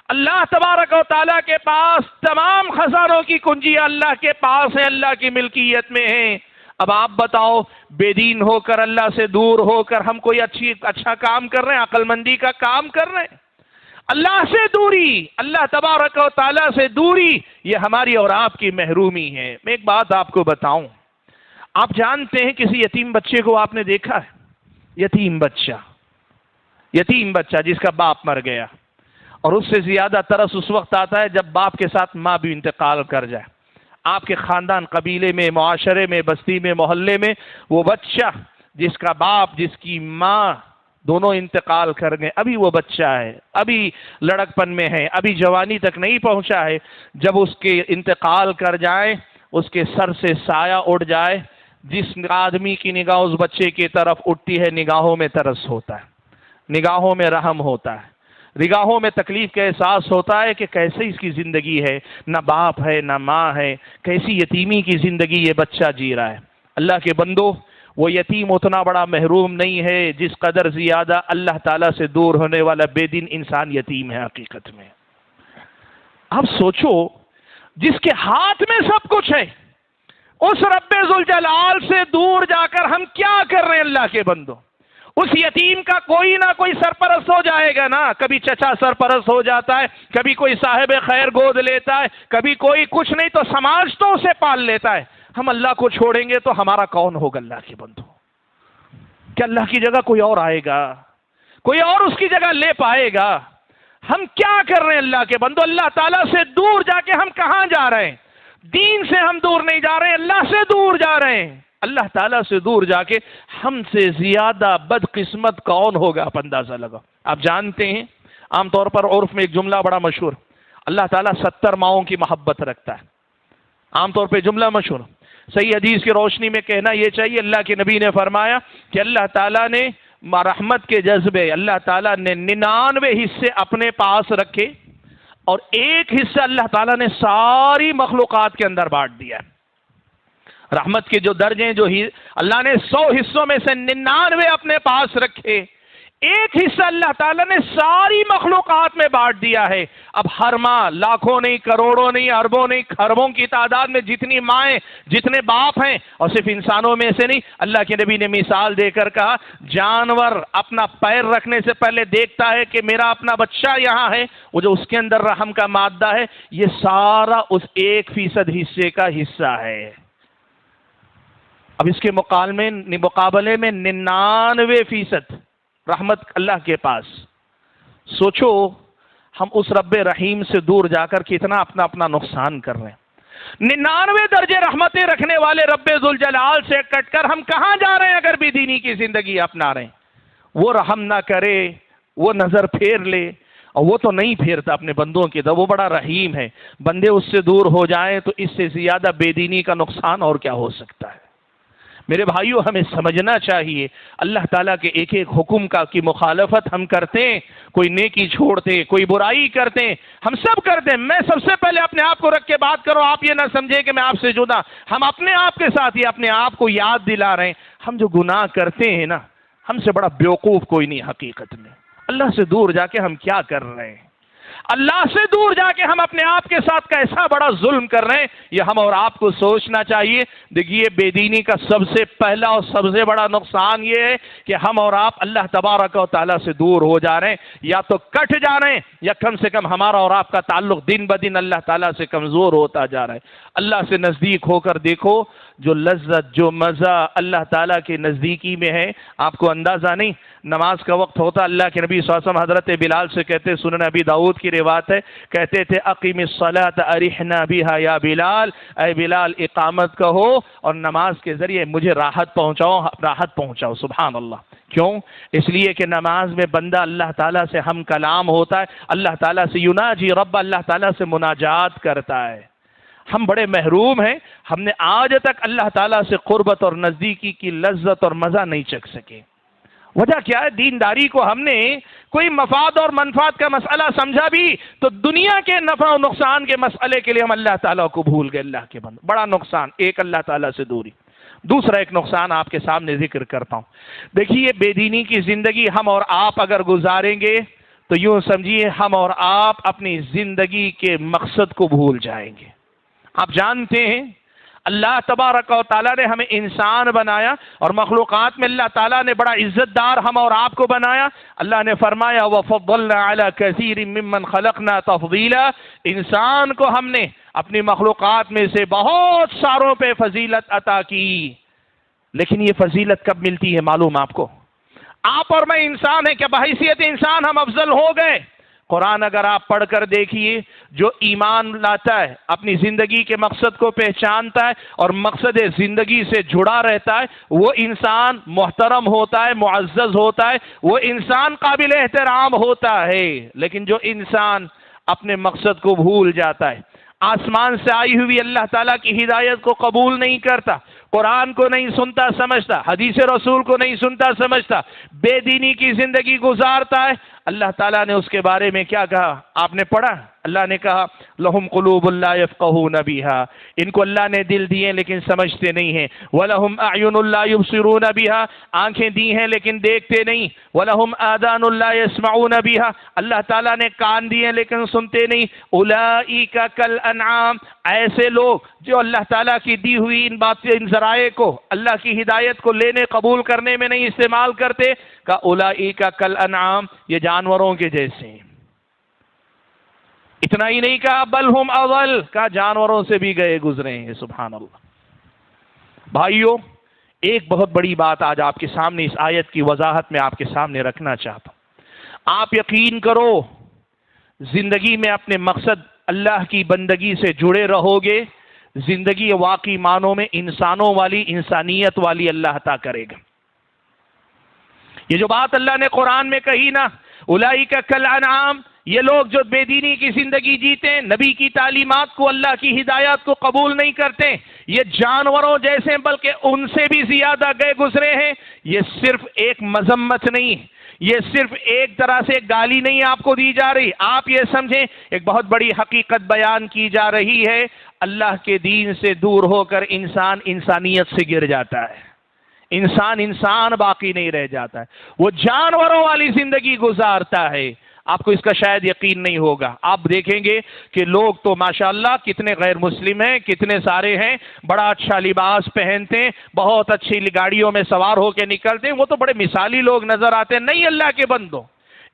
اللہ تبارک و تعالیٰ کے پاس تمام خزانوں کی کنجیاں اللہ کے پاس ہیں، اللہ کی ملکیت میں ہیں۔ اب آپ بتاؤ، بے دین ہو کر، اللہ سے دور ہو کر ہم کوئی اچھا کام کر رہے ہیں، عقل مندی کا کام کر رہے ہیں؟ اللہ سے دوری، اللہ تبارک و تعالیٰ سے دوری، یہ ہماری اور آپ کی محرومی ہے۔ میں ایک بات آپ کو بتاؤں، آپ جانتے ہیں کسی یتیم بچے کو آپ نے دیکھا ہے؟ یتیم بچہ جس کا باپ مر گیا، اور اس سے زیادہ ترس اس وقت آتا ہے جب باپ کے ساتھ ماں بھی انتقال کر جائے۔ آپ کے خاندان، قبیلے میں، معاشرے میں، بستی میں، محلے میں وہ بچہ جس کا باپ، جس کی ماں دونوں انتقال کر گئے، ابھی وہ بچہ ہے، ابھی لڑکپن میں ہے، ابھی جوانی تک نہیں پہنچا ہے، جب اس کے انتقال کر جائیں، اس کے سر سے سایہ اڑ جائے، جس آدمی کی نگاہ اس بچے کی طرف اٹھتی ہے، نگاہوں میں ترس ہوتا ہے، نگاہوں میں رحم ہوتا ہے، نگاہوں میں تکلیف کا احساس ہوتا ہے کہ کیسے اس کی زندگی ہے، نہ باپ ہے نہ ماں ہے، کیسی یتیمی کی زندگی یہ بچہ جی رہا ہے۔ اللہ کے بندو، وہ یتیم اتنا بڑا محروم نہیں ہے جس قدر زیادہ اللہ تعالیٰ سے دور ہونے والا بے دین انسان یتیم ہے حقیقت میں۔ اب سوچو، جس کے ہاتھ میں سب کچھ ہے، اس رب ذوالجلال سے دور جا کر ہم کیا کر رہے ہیں اللہ کے بندوں؟ اس یتیم کا کوئی نہ کوئی سرپرست ہو جائے گا نا، کبھی چچا سرپرست ہو جاتا ہے، کبھی کوئی صاحب خیر گود لیتا ہے، کبھی کوئی کچھ نہیں تو سماج تو اسے پال لیتا ہے۔ ہم اللہ کو چھوڑیں گے تو ہمارا کون ہوگا اللہ کے بندو؟ کہ اللہ کی جگہ کوئی اور آئے گا، کوئی اور اس کی جگہ لے پائے گا؟ ہم کیا کر رہے ہیں اللہ کے بندو؟ اللہ تعالیٰ سے دور جا کے ہم کہاں جا رہے ہیں؟ دین سے ہم دور نہیں جا رہے ہیں، اللہ سے دور جا رہے ہیں۔ اللہ تعالیٰ سے دور جا کے ہم سے زیادہ بدقسمت کون ہوگا؟ آپ اندازہ لگا۔ آپ جانتے ہیں عام طور پر عرف میں ایک جملہ بڑا مشہور، اللہ تعالیٰ 70 ماؤں کی محبت رکھتا ہے، عام طور پہ جملہ مشہور۔ صحیح حدیث کی روشنی میں کہنا یہ چاہیے، اللہ کے نبی نے فرمایا کہ اللہ تعالیٰ نے رحمت کے جذبے، اللہ تعالیٰ نے 99 حصے اپنے پاس رکھے اور ایک حصہ اللہ تعالیٰ نے ساری مخلوقات کے اندر بانٹ دیا۔ رحمت کے جو درجے جو اللہ نے 100 حصوں میں سے 99 اپنے پاس رکھے، ایک حصہ اللہ تعالیٰ نے ساری مخلوقات میں بانٹ دیا ہے۔ اب ہر ماں لاکھوں نہیں، کروڑوں نہیں، اربوں نہیں، خربوں کی تعداد میں جتنی مائیں، جتنے باپ ہیں، اور صرف انسانوں میں سے نہیں، اللہ کے نبی نے مثال دے کر کہا جانور اپنا پیر رکھنے سے پہلے دیکھتا ہے کہ میرا اپنا بچہ یہاں ہے، وہ جو اس کے اندر رحم کا مادہ ہے، یہ سارا اس 1% حصے کا حصہ ہے۔ اب اس کے مقابلے میں 99% رحمت اللہ کے پاس۔ سوچو ہم اس رب رحیم سے دور جا کر کتنا اپنا نقصان کر رہے ہیں۔ 99 درجے رحمتیں رکھنے والے رب ذوالجلال سے کٹ کر ہم کہاں جا رہے ہیں اگر بھی دینی کی زندگی اپنا رہے ہیں؟ وہ رحم نہ کرے، وہ نظر پھیر لے، اور وہ تو نہیں پھیرتا اپنے بندوں کی طرف، وہ بڑا رحیم ہے۔ بندے اس سے دور ہو جائیں تو اس سے زیادہ بے دینی کا نقصان اور کیا ہو سکتا ہے؟ میرے بھائیوں، ہمیں سمجھنا چاہیے اللہ تعالیٰ کے ایک ایک حکم کی مخالفت ہم کرتے ہیں، کوئی نیکی چھوڑتے، کوئی برائی کرتے، ہم سب کرتے ہیں۔ میں سب سے پہلے اپنے آپ کو رکھ کے بات کروں، آپ یہ نہ سمجھیں کہ میں آپ سے جدا، ہم اپنے آپ کے ساتھ یہ اپنے آپ کو یاد دلا رہے ہیں۔ ہم جو گناہ کرتے ہیں نا، ہم سے بڑا بیوقوف کوئی نہیں حقیقت میں۔ اللہ سے دور جا کے ہم کیا کر رہے ہیں؟ اللہ سے دور جا کے ہم اپنے آپ کے ساتھ کیسا بڑا ظلم کر رہے ہیں، یہ ہم اور آپ کو سوچنا چاہیے۔ دیکھیے، بے دینی کا سب سے پہلا اور سب سے بڑا نقصان یہ ہے کہ ہم اور آپ اللہ تبارک و تعالیٰ سے دور ہو جا رہے ہیں، یا تو کٹ جا رہے ہیں، یا کم سے کم ہمارا اور آپ کا تعلق دن بدن اللہ تعالیٰ سے کمزور ہوتا جا رہا ہے۔ اللہ سے نزدیک ہو کر دیکھو، جو لذت، جو مزہ اللہ تعالیٰ کے نزدیکی میں ہے، آپ کو اندازہ نہیں۔ نماز کا وقت ہوتا، اللہ کے نبی صلی اللہ علیہ وسلم حضرت بلال سے کہتے، سنن ابی داؤد کی روایت ہے، کہتے تھے اقیم الصلاۃ ارحنا بها یا بلال، اے بلال اقامت کہو اور نماز کے ذریعے مجھے راحت پہنچاؤ۔ سبحان اللہ۔ کیوں؟ اس لیے کہ نماز میں بندہ اللہ تعالیٰ سے ہم کلام ہوتا ہے، اللہ تعالیٰ سے یناجی رب، اللہ تعالیٰ سے مناجات کرتا ہے۔ ہم بڑے محروم ہیں، ہم نے آج تک اللہ تعالیٰ سے قربت اور نزدیکی کی لذت اور مزہ نہیں چکھ سکے۔ وجہ کیا ہے؟ دینداری کو ہم نے کوئی مفاد اور منفعت کا مسئلہ سمجھا بھی تو دنیا کے نفع و نقصان کے مسئلے کے لیے ہم اللہ تعالیٰ کو بھول گئے۔ اللہ کے بندے، بڑا نقصان، ایک اللہ تعالیٰ سے دوری۔ دوسرا ایک نقصان آپ کے سامنے ذکر کرتا ہوں۔ دیکھیے، بے دینی کی زندگی ہم اور آپ اگر گزاریں گے تو یوں سمجھیے ہم اور آپ اپنی زندگی کے مقصد کو بھول جائیں گے۔ آپ جانتے ہیں اللہ تبارک و تعالیٰ نے ہمیں انسان بنایا اور مخلوقات میں اللہ تعالیٰ نے بڑا عزت دار ہم اور آپ کو بنایا۔ اللہ نے فرمایا وَفَضَّلْنَا عَلَى كَثِيرٍ مِّمَّنْ خَلَقْنَا تَفْضِيلًا، انسان کو ہم نے اپنی مخلوقات میں سے بہت ساروں پہ فضیلت عطا کی۔ لیکن یہ فضیلت کب ملتی ہے معلوم آپ کو؟ آپ اور میں انسان ہیں، کیا بحیثیت انسان ہم افضل ہو گئے؟ قرآن اگر آپ پڑھ کر دیکھیے، جو ایمان لاتا ہے، اپنی زندگی کے مقصد کو پہچانتا ہے اور مقصد زندگی سے جڑا رہتا ہے، وہ انسان محترم ہوتا ہے، معزز ہوتا ہے، وہ انسان قابل احترام ہوتا ہے۔ لیکن جو انسان اپنے مقصد کو بھول جاتا ہے، آسمان سے آئی ہوئی اللہ تعالیٰ کی ہدایت کو قبول نہیں کرتا، قرآن کو نہیں سنتا سمجھتا، حدیث رسول کو نہیں سنتا سمجھتا، بے دینی کی زندگی گزارتا ہے، اللہ تعالیٰ نے اس کے بارے میں کیا کہا؟ آپ نے پڑھا؟ اللہ نے کہا لہم قلوب لا یفقہون بہا، ان کو اللہ نے دل دیے لیکن سمجھتے نہیں ہیں، ولہم اعین لا یبصرون بہا، آنکھیں دی ہیں لیکن دیکھتے نہیں، ولہم آذان لا یسمعون بہا، اللہ تعالیٰ نے کان دیے لیکن سنتے نہیں، اولئک کالانعام، ایسے لوگ جو اللہ تعالیٰ کی دی ہوئی ان باتیں، ان ذرائع کو، اللہ کی ہدایت کو لینے قبول کرنے میں نہیں استعمال کرتے، کہ اولئک کالانعام، یہ جانوروں کے جیسے ہیں۔ اتنا ہی نہیں کہا بل ہم اضل، کہا جانوروں سے بھی گئے گزرے ہیں، سبحان اللہ۔ بھائیو، ایک بہت بڑی بات آج آپ کے سامنے اس آیت کی وضاحت میں آپ کے سامنے رکھنا چاہتا ہوں۔ آپ یقین کرو، زندگی میں اپنے مقصد اللہ کی بندگی سے جڑے رہو گے، زندگی واقعی معنوں میں انسانوں والی، انسانیت والی اللہ عطا کرے گا۔ یہ جو بات اللہ نے قرآن میں کہی نا، اولئک کالانعام، یہ لوگ جو بے دینی کی زندگی جیتے ہیں، نبی کی تعلیمات کو، اللہ کی ہدایات کو قبول نہیں کرتے، یہ جانوروں جیسے ہیں، بلکہ ان سے بھی زیادہ گئے گزرے ہیں۔ یہ صرف ایک مذمت نہیں، یہ صرف ایک طرح سے گالی نہیں آپ کو دی جا رہی، آپ یہ سمجھیں ایک بہت بڑی حقیقت بیان کی جا رہی ہے۔ اللہ کے دین سے دور ہو کر انسان انسانیت سے گر جاتا ہے، انسان باقی نہیں رہ جاتا ہے، وہ جانوروں والی زندگی گزارتا ہے۔ آپ کو اس کا شاید یقین نہیں ہوگا، آپ دیکھیں گے کہ لوگ تو ماشاءاللہ کتنے غیر مسلم ہیں، کتنے سارے ہیں، بڑا اچھا لباس پہنتے ہیں، بہت اچھی گاڑیوں میں سوار ہو کے نکلتے ہیں، وہ تو بڑے مثالی لوگ نظر آتے ہیں۔ نہیں اللہ کے بندو،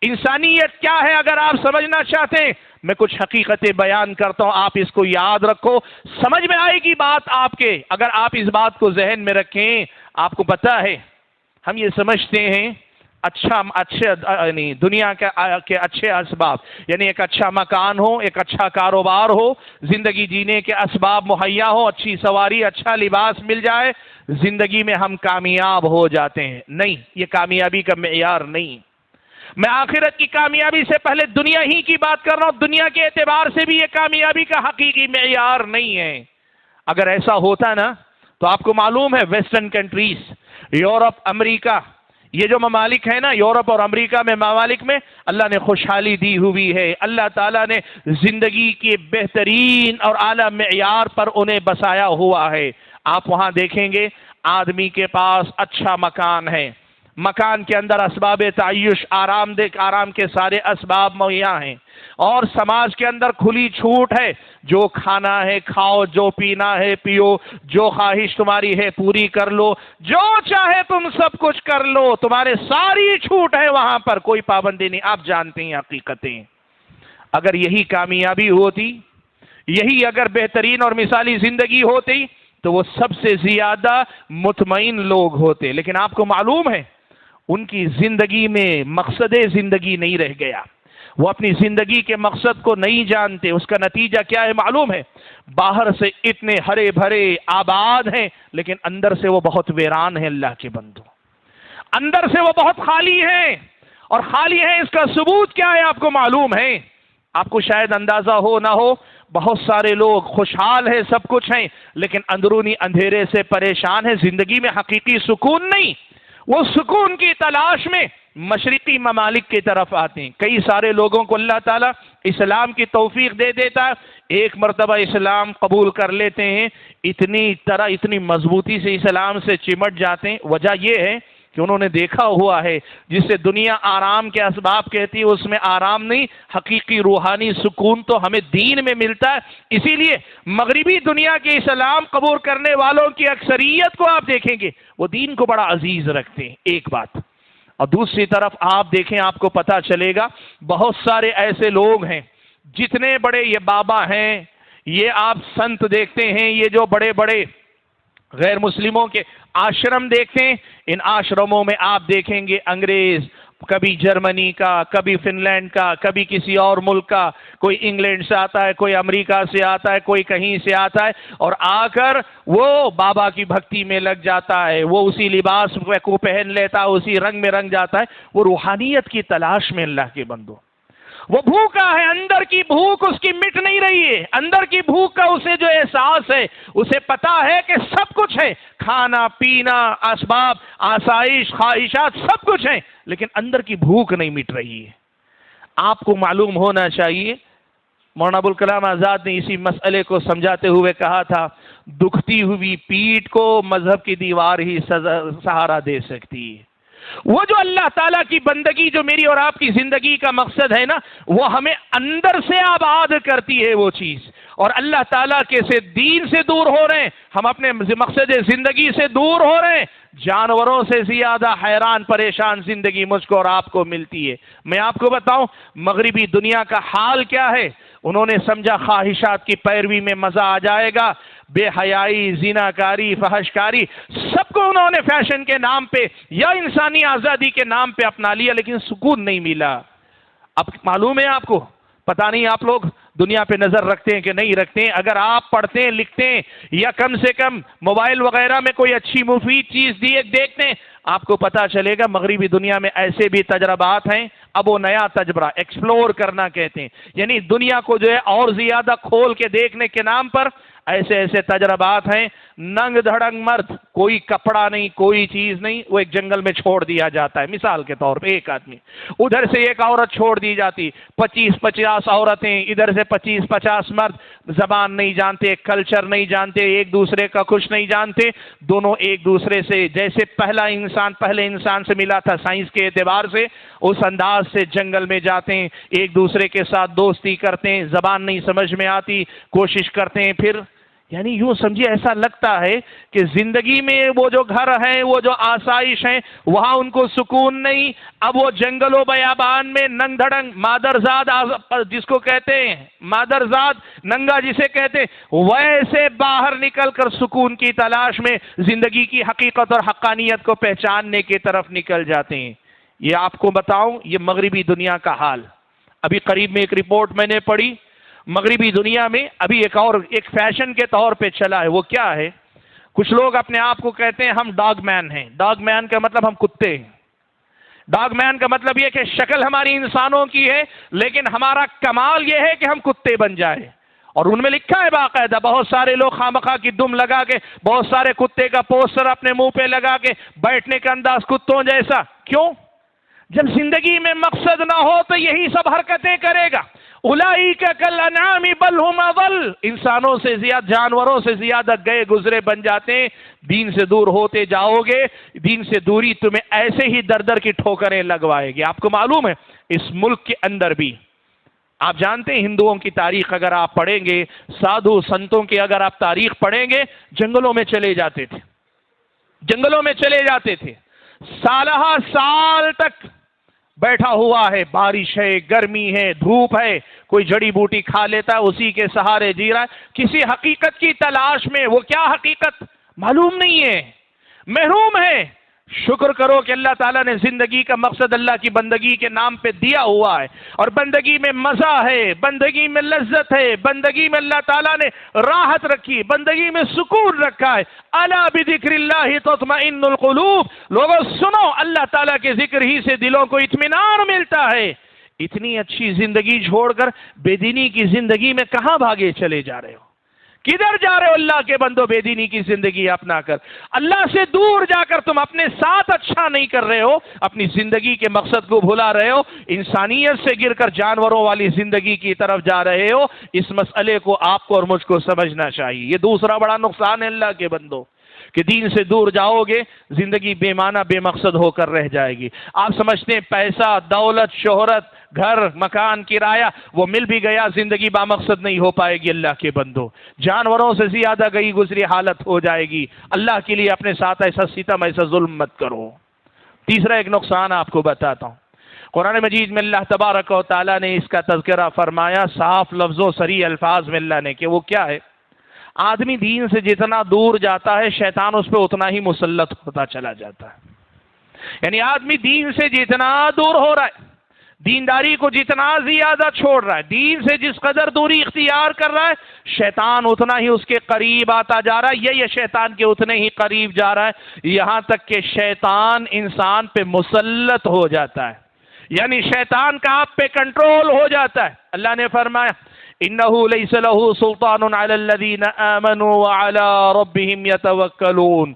انسانیت کیا ہے اگر آپ سمجھنا چاہتے ہیں، میں کچھ حقیقتیں بیان کرتا ہوں، آپ اس کو یاد رکھو، سمجھ میں آئے گی بات آپ کے، اگر آپ اس بات کو ذہن میں رکھیں۔ آپ کو پتا ہے، ہم یہ سمجھتے ہیں اچھے یعنی دنیا کے اچھے اسباب، یعنی ایک اچھا مکان ہو، ایک اچھا کاروبار ہو، زندگی جینے کے اسباب مہیا ہو، اچھی سواری، اچھا لباس مل جائے، زندگی میں ہم کامیاب ہو جاتے ہیں۔ نہیں، یہ کامیابی کا معیار نہیں۔ میں آخرت کی کامیابی سے پہلے دنیا ہی کی بات کر رہا ہوں، دنیا کے اعتبار سے بھی یہ کامیابی کا حقیقی معیار نہیں ہے۔ اگر ایسا ہوتا نا تو آپ کو معلوم ہے ویسٹرن کنٹریز، یورپ، امریکہ، یہ جو ممالک ہیں نا، یورپ اور امریکہ میں ممالک میں اللہ نے خوشحالی دی ہوئی ہے، اللہ تعالیٰ نے زندگی کے بہترین اور اعلیٰ معیار پر انہیں بسایا ہوا ہے۔ آپ وہاں دیکھیں گے آدمی کے پاس اچھا مکان ہے، مکان کے اندر اسباب تعیش، آرام کے سارے اسباب مہیا ہیں، اور سماج کے اندر کھلی چھوٹ ہے، جو کھانا ہے کھاؤ، جو پینا ہے پیو، جو خواہش تمہاری ہے پوری کر لو، جو چاہے تم سب کچھ کر لو، تمہارے ساری چھوٹ ہے وہاں پر، کوئی پابندی نہیں۔ آپ جانتے ہیں حقیقتیں، اگر یہی کامیابی ہوتی، یہی اگر بہترین اور مثالی زندگی ہوتی تو وہ سب سے زیادہ مطمئن لوگ ہوتے، لیکن آپ کو معلوم ہے ان کی زندگی میں مقصد زندگی نہیں رہ گیا، وہ اپنی زندگی کے مقصد کو نہیں جانتے۔ اس کا نتیجہ کیا ہے معلوم ہے؟ باہر سے اتنے ہرے بھرے آباد ہیں لیکن اندر سے وہ بہت ویران ہیں۔ اللہ کے بندو، اندر سے وہ بہت خالی ہیں، اور خالی ہیں اس کا ثبوت کیا ہے آپ کو معلوم ہے؟ آپ کو شاید اندازہ ہو نہ ہو، بہت سارے لوگ خوشحال ہیں، سب کچھ ہیں، لیکن اندرونی اندھیرے سے پریشان ہیں، زندگی میں حقیقی سکون نہیں۔ وہ سکون کی تلاش میں مشرقی ممالک کی طرف آتے ہیں۔ کئی سارے لوگوں کو اللہ تعالیٰ اسلام کی توفیق دے دیتا ہے، ایک مرتبہ اسلام قبول کر لیتے ہیں، اتنی مضبوطی سے اسلام سے چمٹ جاتے ہیں۔ وجہ یہ ہے کہ انہوں نے دیکھا ہوا ہے جس سے دنیا آرام کے اسباب کہتی ہے، اس میں آرام نہیں، حقیقی روحانی سکون تو ہمیں دین میں ملتا ہے۔ اسی لیے مغربی دنیا کے اسلام قبول کرنے والوں کی اکثریت کو آپ دیکھیں گے وہ دین کو بڑا عزیز رکھتے ہیں، ایک بات۔ اور دوسری طرف آپ دیکھیں، آپ کو پتہ چلے گا بہت سارے ایسے لوگ ہیں، جتنے بڑے یہ بابا ہیں، یہ آپ سنت دیکھتے ہیں، یہ جو بڑے بڑے غیر مسلموں کے آشرم دیکھتے ہیں، ان آشرموں میں آپ دیکھیں گے انگریز، کبھی جرمنی کا، کبھی فن لینڈ کا، کبھی کسی اور ملک کا، کوئی انگلینڈ سے آتا ہے، کوئی امریکہ سے آتا ہے، کوئی کہیں سے آتا ہے، اور آ کر وہ بابا کی بھکتی میں لگ جاتا ہے، وہ اسی لباس کو پہن لیتا ہے، اسی رنگ میں رنگ جاتا ہے، وہ روحانیت کی تلاش میں اللہ کے بندو، وہ بھوکا ہے، اندر کی بھوک اس کی مٹ نہیں رہی ہے، اندر کی بھوک کا اسے جو احساس ہے، اسے پتا ہے کہ سب کچھ ہے، کھانا پینا، اسباب، آسائش، خواہشات، سب کچھ ہیں، لیکن اندر کی بھوک نہیں مٹ رہی ہے۔ آپ کو معلوم ہونا چاہیے مولانا ابوالکلام آزاد نے اسی مسئلے کو سمجھاتے ہوئے کہا تھا، دکھتی ہوئی پیٹھ کو مذہب کی دیوار ہی سہارا دے سکتی ہے۔ وہ جو اللہ تعالیٰ کی بندگی جو میری اور آپ کی زندگی کا مقصد ہے نا، وہ ہمیں اندر سے آباد کرتی ہے وہ چیز، اور اللہ تعالیٰ کے سے دین سے دور ہو رہے ہیں، ہم اپنے مقصد زندگی سے دور ہو رہے ہیں، جانوروں سے زیادہ حیران پریشان زندگی مجھ کو اور آپ کو ملتی ہے۔ میں آپ کو بتاؤں مغربی دنیا کا حال کیا ہے، انہوں نے سمجھا خواہشات کی پیروی میں مزہ آ جائے گا، بے حیائی، زناکاری، فحشکاری، سب کو انہوں نے فیشن کے نام پہ یا انسانی آزادی کے نام پہ اپنا لیا، لیکن سکون نہیں ملا۔ اب معلوم ہے آپ کو، پتہ نہیں آپ لوگ دنیا پہ نظر رکھتے ہیں کہ نہیں رکھتے ہیں، اگر آپ پڑھتے ہیں لکھتے ہیں یا کم سے کم موبائل وغیرہ میں کوئی اچھی مفید چیز دیکھتے ہیں، آپ کو پتہ چلے گا مغربی دنیا میں ایسے بھی تجربات ہیں۔ اب وہ نیا تجربہ ایکسپلور کرنا کہتے ہیں، یعنی دنیا کو جو ہے اور زیادہ کھول کے دیکھنے کے نام پر ایسے ایسے تجربات ہیں۔ ننگ دھڑنگ مرد، کوئی کپڑا نہیں، کوئی چیز نہیں، وہ ایک جنگل میں چھوڑ دیا جاتا ہے، مثال کے طور پہ ایک آدمی، ادھر سے ایک عورت چھوڑ دی جاتی، 25-50 عورتیں، ادھر سے 25-50 مرد، زبان نہیں جانتے، کلچر نہیں جانتے، ایک دوسرے کا کچھ نہیں جانتے، دونوں ایک دوسرے سے جیسے پہلے انسان سے ملا تھا سائنس کے اعتبار سے، اس انداز سے جنگل میں جاتے ہیں، ایک دوسرے کے ساتھ دوستی کرتے ہیں، زبان نہیں سمجھ میں آتی، کوشش کرتے ہیں، پھر یعنی یوں سمجھیے ایسا لگتا ہے کہ زندگی میں وہ جو گھر ہیں، وہ جو آسائش ہیں، وہاں ان کو سکون نہیں، اب وہ جنگل و بیابان میں ننگ دھڑنگ مادرزاد جس کو کہتے ہیں، مادرزاد ننگا جسے کہتے ہیں، ویسے باہر نکل کر سکون کی تلاش میں زندگی کی حقیقت اور حقانیت کو پہچاننے کی طرف نکل جاتے ہیں۔ یہ آپ کو بتاؤں، یہ مغربی دنیا کا حال۔ ابھی قریب میں ایک رپورٹ میں نے پڑھی، مغربی دنیا میں ابھی ایک فیشن کے طور پہ چلا ہے، وہ کیا ہے، کچھ لوگ اپنے آپ کو کہتے ہیں ہم ڈاگ مین ہیں۔ ڈاگ مین کا مطلب ہم کتے ہیں۔ ڈاگ مین کا مطلب یہ کہ شکل ہماری انسانوں کی ہے، لیکن ہمارا کمال یہ ہے کہ ہم کتے بن جائیں۔ اور ان میں لکھا ہے باقاعدہ، بہت سارے لوگ خامخواہ کی دم لگا کے بہت سارے کتے کا پوسٹر اپنے منہ پہ لگا کے، بیٹھنے کا انداز کتوں جیسا۔ کیوں؟ جب زندگی میں مقصد نہ ہو تو یہی سب حرکتیں کرے گا۔ اولئک کالانعام بل هم اضل، انسانوں سے زیادہ، جانوروں سے زیادہ گئے گزرے بن جاتے ہیں۔ دین سے دور ہوتے جاؤ گے، دین سے دوری تمہیں ایسے ہی در در کی ٹھوکریں لگوائے گی۔ آپ کو معلوم ہے اس ملک کے اندر بھی، آپ جانتے ہیں ہندوؤں کی تاریخ اگر آپ پڑھیں گے، سادھو سنتوں کی اگر آپ تاریخ پڑھیں گے، جنگلوں میں چلے جاتے تھے، جنگلوں میں چلے جاتے تھے، سالہ سال تک بیٹھا ہوا ہے، بارش ہے، گرمی ہے، دھوپ ہے، کوئی جڑی بوٹی کھا لیتا ہے، اسی کے سہارے جی رہا ہے، کسی حقیقت کی تلاش میں۔ وہ کیا حقیقت معلوم نہیں ہے، محروم ہے۔ شکر کرو کہ اللہ تعالیٰ نے زندگی کا مقصد اللہ کی بندگی کے نام پہ دیا ہوا ہے، اور بندگی میں مزہ ہے، بندگی میں لذت ہے، بندگی میں اللہ تعالیٰ نے راحت رکھی، بندگی میں سکون رکھا ہے۔ الا بذکر اللہ تطمئن القلوب، لوگوں سنو، اللہ تعالیٰ کے ذکر ہی سے دلوں کو اطمینان ملتا ہے۔ اتنی اچھی زندگی چھوڑ کر بے دینی کی زندگی میں کہاں بھاگے چلے جا رہے ہو؟ کدھر جا رہے ہو اللہ کے بندو؟ بے دینی کی زندگی اپنا کر اللہ سے دور جا کر تم اپنے ساتھ اچھا نہیں کر رہے ہو، اپنی زندگی کے مقصد کو بھلا رہے ہو، انسانیت سے گر کر جانوروں والی زندگی کی طرف جا رہے ہو۔ اس مسئلے کو آپ کو اور مجھ کو سمجھنا چاہیے۔ یہ دوسرا بڑا نقصان ہے اللہ کے بندو کہ دین سے دور جاؤ گے، زندگی بے معنی بے مقصد ہو کر رہ جائے گی۔ آپ سمجھتے ہیں پیسہ، دولت، شہرت، گھر، مکان، کرایہ وہ مل بھی گیا، زندگی با مقصد نہیں ہو پائے گی اللہ کے بندو، جانوروں سے زیادہ گئی گزری حالت ہو جائے گی۔ اللہ کے لیے اپنے ساتھ ایسا ستم، ایسا ظلم مت کرو۔ تیسرا ایک نقصان آپ کو بتاتا ہوں، قرآن مجید میں اللہ تبارک و تعالیٰ نے اس کا تذکرہ فرمایا صاف لفظوں صریح الفاظ میں اللہ نے، کہ وہ کیا ہے، آدمی دین سے جتنا دور جاتا ہے شیطان اس پہ اتنا ہی مسلط ہوتا چلا جاتا ہے۔ یعنی آدمی دین سے جتنا دور ہو رہا ہے، دینداری کو جتنا زیادہ چھوڑ رہا ہے، دین سے جس قدر دوری اختیار کر رہا ہے، شیطان اتنا ہی اس کے قریب آتا جا رہا ہے، یہ شیطان کے اتنے ہی قریب جا رہا ہے، یہاں تک کہ شیطان انسان پہ مسلط ہو جاتا ہے، یعنی شیطان کا آپ پہ کنٹرول ہو جاتا ہے۔ اللہ نے فرمایا انہو لیس لہ سلطان علی الذین آمنوا وعلی ربہم یتوکلون،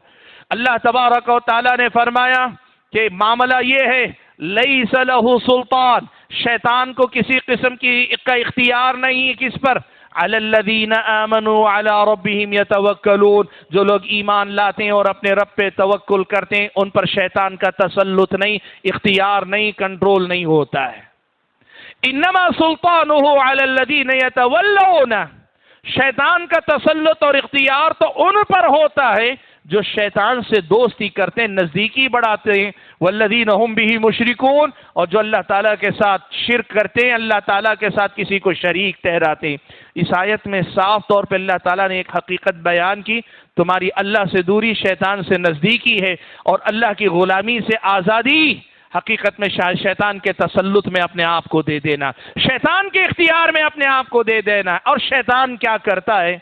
اللہ تبارک و تعالیٰ نے فرمایا کہ معاملہ یہ ہے، لیس لہ سلطان، شیطان کو کسی قسم کا اختیار نہیں ہے کس پر؟ علی الذین آمنوا علی ربہم یتوکلون، جو لوگ ایمان لاتے ہیں اور اپنے رب پہ توکل کرتے ہیں ان پر شیطان کا تسلط نہیں، اختیار نہیں، کنٹرول نہیں ہوتا ہے۔ انما سلطانہ علی الذین یتولون، شیطان کا تسلط اور اختیار تو ان پر ہوتا ہے جو شیطان سے دوستی کرتے ہیں، نزدیکی بڑھاتے ہیں، والذین ہم بہ مشرکون، اور جو اللہ تعالیٰ کے ساتھ شرک کرتے ہیں، اللہ تعالیٰ کے ساتھ کسی کو شریک ٹھہراتے ہیں۔ اس آیت میں صاف طور پہ اللہ تعالیٰ نے ایک حقیقت بیان کی، تمہاری اللہ سے دوری شیطان سے نزدیکی ہے، اور اللہ کی غلامی سے آزادی حقیقت میں شیطان کے تسلط میں اپنے آپ کو دے دینا، شیطان کے اختیار میں اپنے آپ کو دے دینا۔ اور شیطان کیا کرتا ہے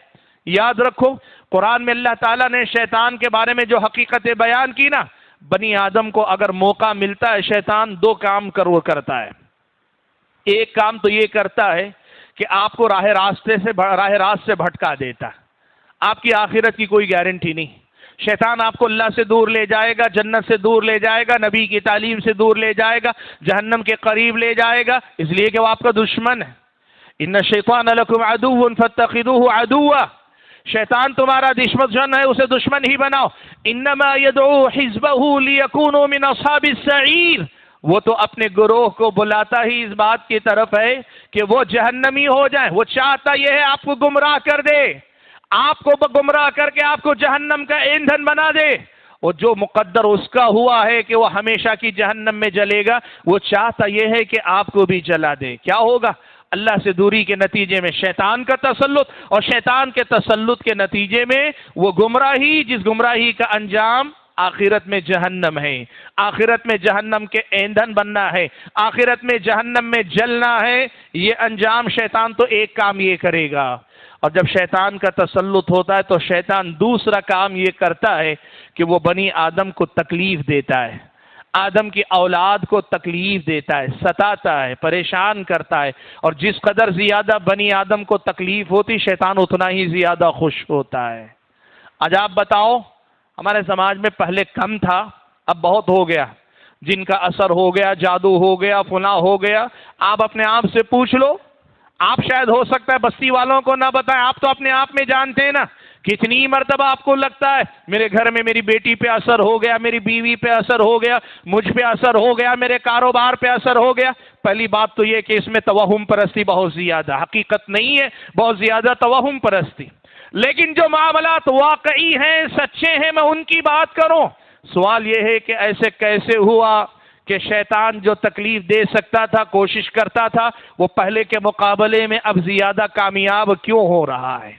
یاد رکھو، قرآن میں اللہ تعالیٰ نے شیطان کے بارے میں جو حقیقتیں بیان کی نا، بنی آدم کو اگر موقع ملتا ہے شیطان دو کام کرتا ہے۔ ایک کام تو یہ کرتا ہے کہ آپ کو راہ راست سے بھٹکا دیتا، آپ کی آخرت کی کوئی گارنٹی نہیں، شیطان آپ کو اللہ سے دور لے جائے گا، جنت سے دور لے جائے گا، نبی کی تعلیم سے دور لے جائے گا، جہنم کے قریب لے جائے گا، اس لیے کہ وہ آپ کا دشمن ہے۔ ان الشیطان لکم عدو فاتخذوہ عدوا، شیطان تمہارا دشمن ہے، اسے دشمن ہی بناؤ۔ انما یدعو حزبہ لیکونوا من اصحاب السعیر، وہ تو اپنے گروہ کو بلاتا ہی اس بات کی طرف ہے کہ وہ جہنمی ہو جائیں، وہ چاہتا یہ ہے آپ کو گمراہ کر دے، آپ کو گمراہ کر کے آپ کو جہنم کا ایندھن بنا دے، اور جو مقدر اس کا ہوا ہے کہ وہ ہمیشہ کی جہنم میں جلے گا، وہ چاہتا یہ ہے کہ آپ کو بھی جلا دے۔ کیا ہوگا؟ اللہ سے دوری کے نتیجے میں شیطان کا تسلط، اور شیطان کے تسلط کے نتیجے میں وہ گمراہی، جس گمراہی کا انجام آخرت میں جہنم ہے، آخرت میں جہنم کے ایندھن بننا ہے، آخرت میں جہنم میں جلنا ہے۔ یہ انجام شیطان تو ایک کام یہ کرے گا، اور جب شیطان کا تسلط ہوتا ہے تو شیطان دوسرا کام یہ کرتا ہے کہ وہ بنی آدم کو تکلیف دیتا ہے، آدم کی اولاد کو تکلیف دیتا ہے، ستاتا ہے، پریشان کرتا ہے، اور جس قدر زیادہ بنی آدم کو تکلیف ہوتی شیطان اتنا ہی زیادہ خوش ہوتا ہے۔ آج آپ بتاؤ، ہمارے سماج میں پہلے کم تھا، اب بہت ہو گیا، جن کا اثر ہو گیا، جادو ہو گیا، فلاں ہو گیا۔ آپ اپنے آپ سے پوچھ لو، آپ شاید ہو سکتا ہے بستی والوں کو نہ بتائیں، آپ تو اپنے آپ میں جانتے ہیں نا، کتنی مرتبہ آپ کو لگتا ہے میرے گھر میں میری بیٹی پہ اثر ہو گیا، میری بیوی پہ اثر ہو گیا، مجھ پہ اثر ہو گیا، میرے کاروبار پہ اثر ہو گیا۔ پہلی بات تو یہ کہ اس میں توہم پرستی بہت زیادہ، حقیقت نہیں ہے، بہت زیادہ توہم پرستی۔ لیکن جو معاملات واقعی ہیں، سچے ہیں، میں ان کی بات کروں، سوال یہ ہے کہ ایسے کیسے ہوا کہ شیطان جو تکلیف دے سکتا تھا، کوشش کرتا تھا، وہ پہلے کے مقابلے میں اب زیادہ کامیاب کیوں ہو رہا ہے؟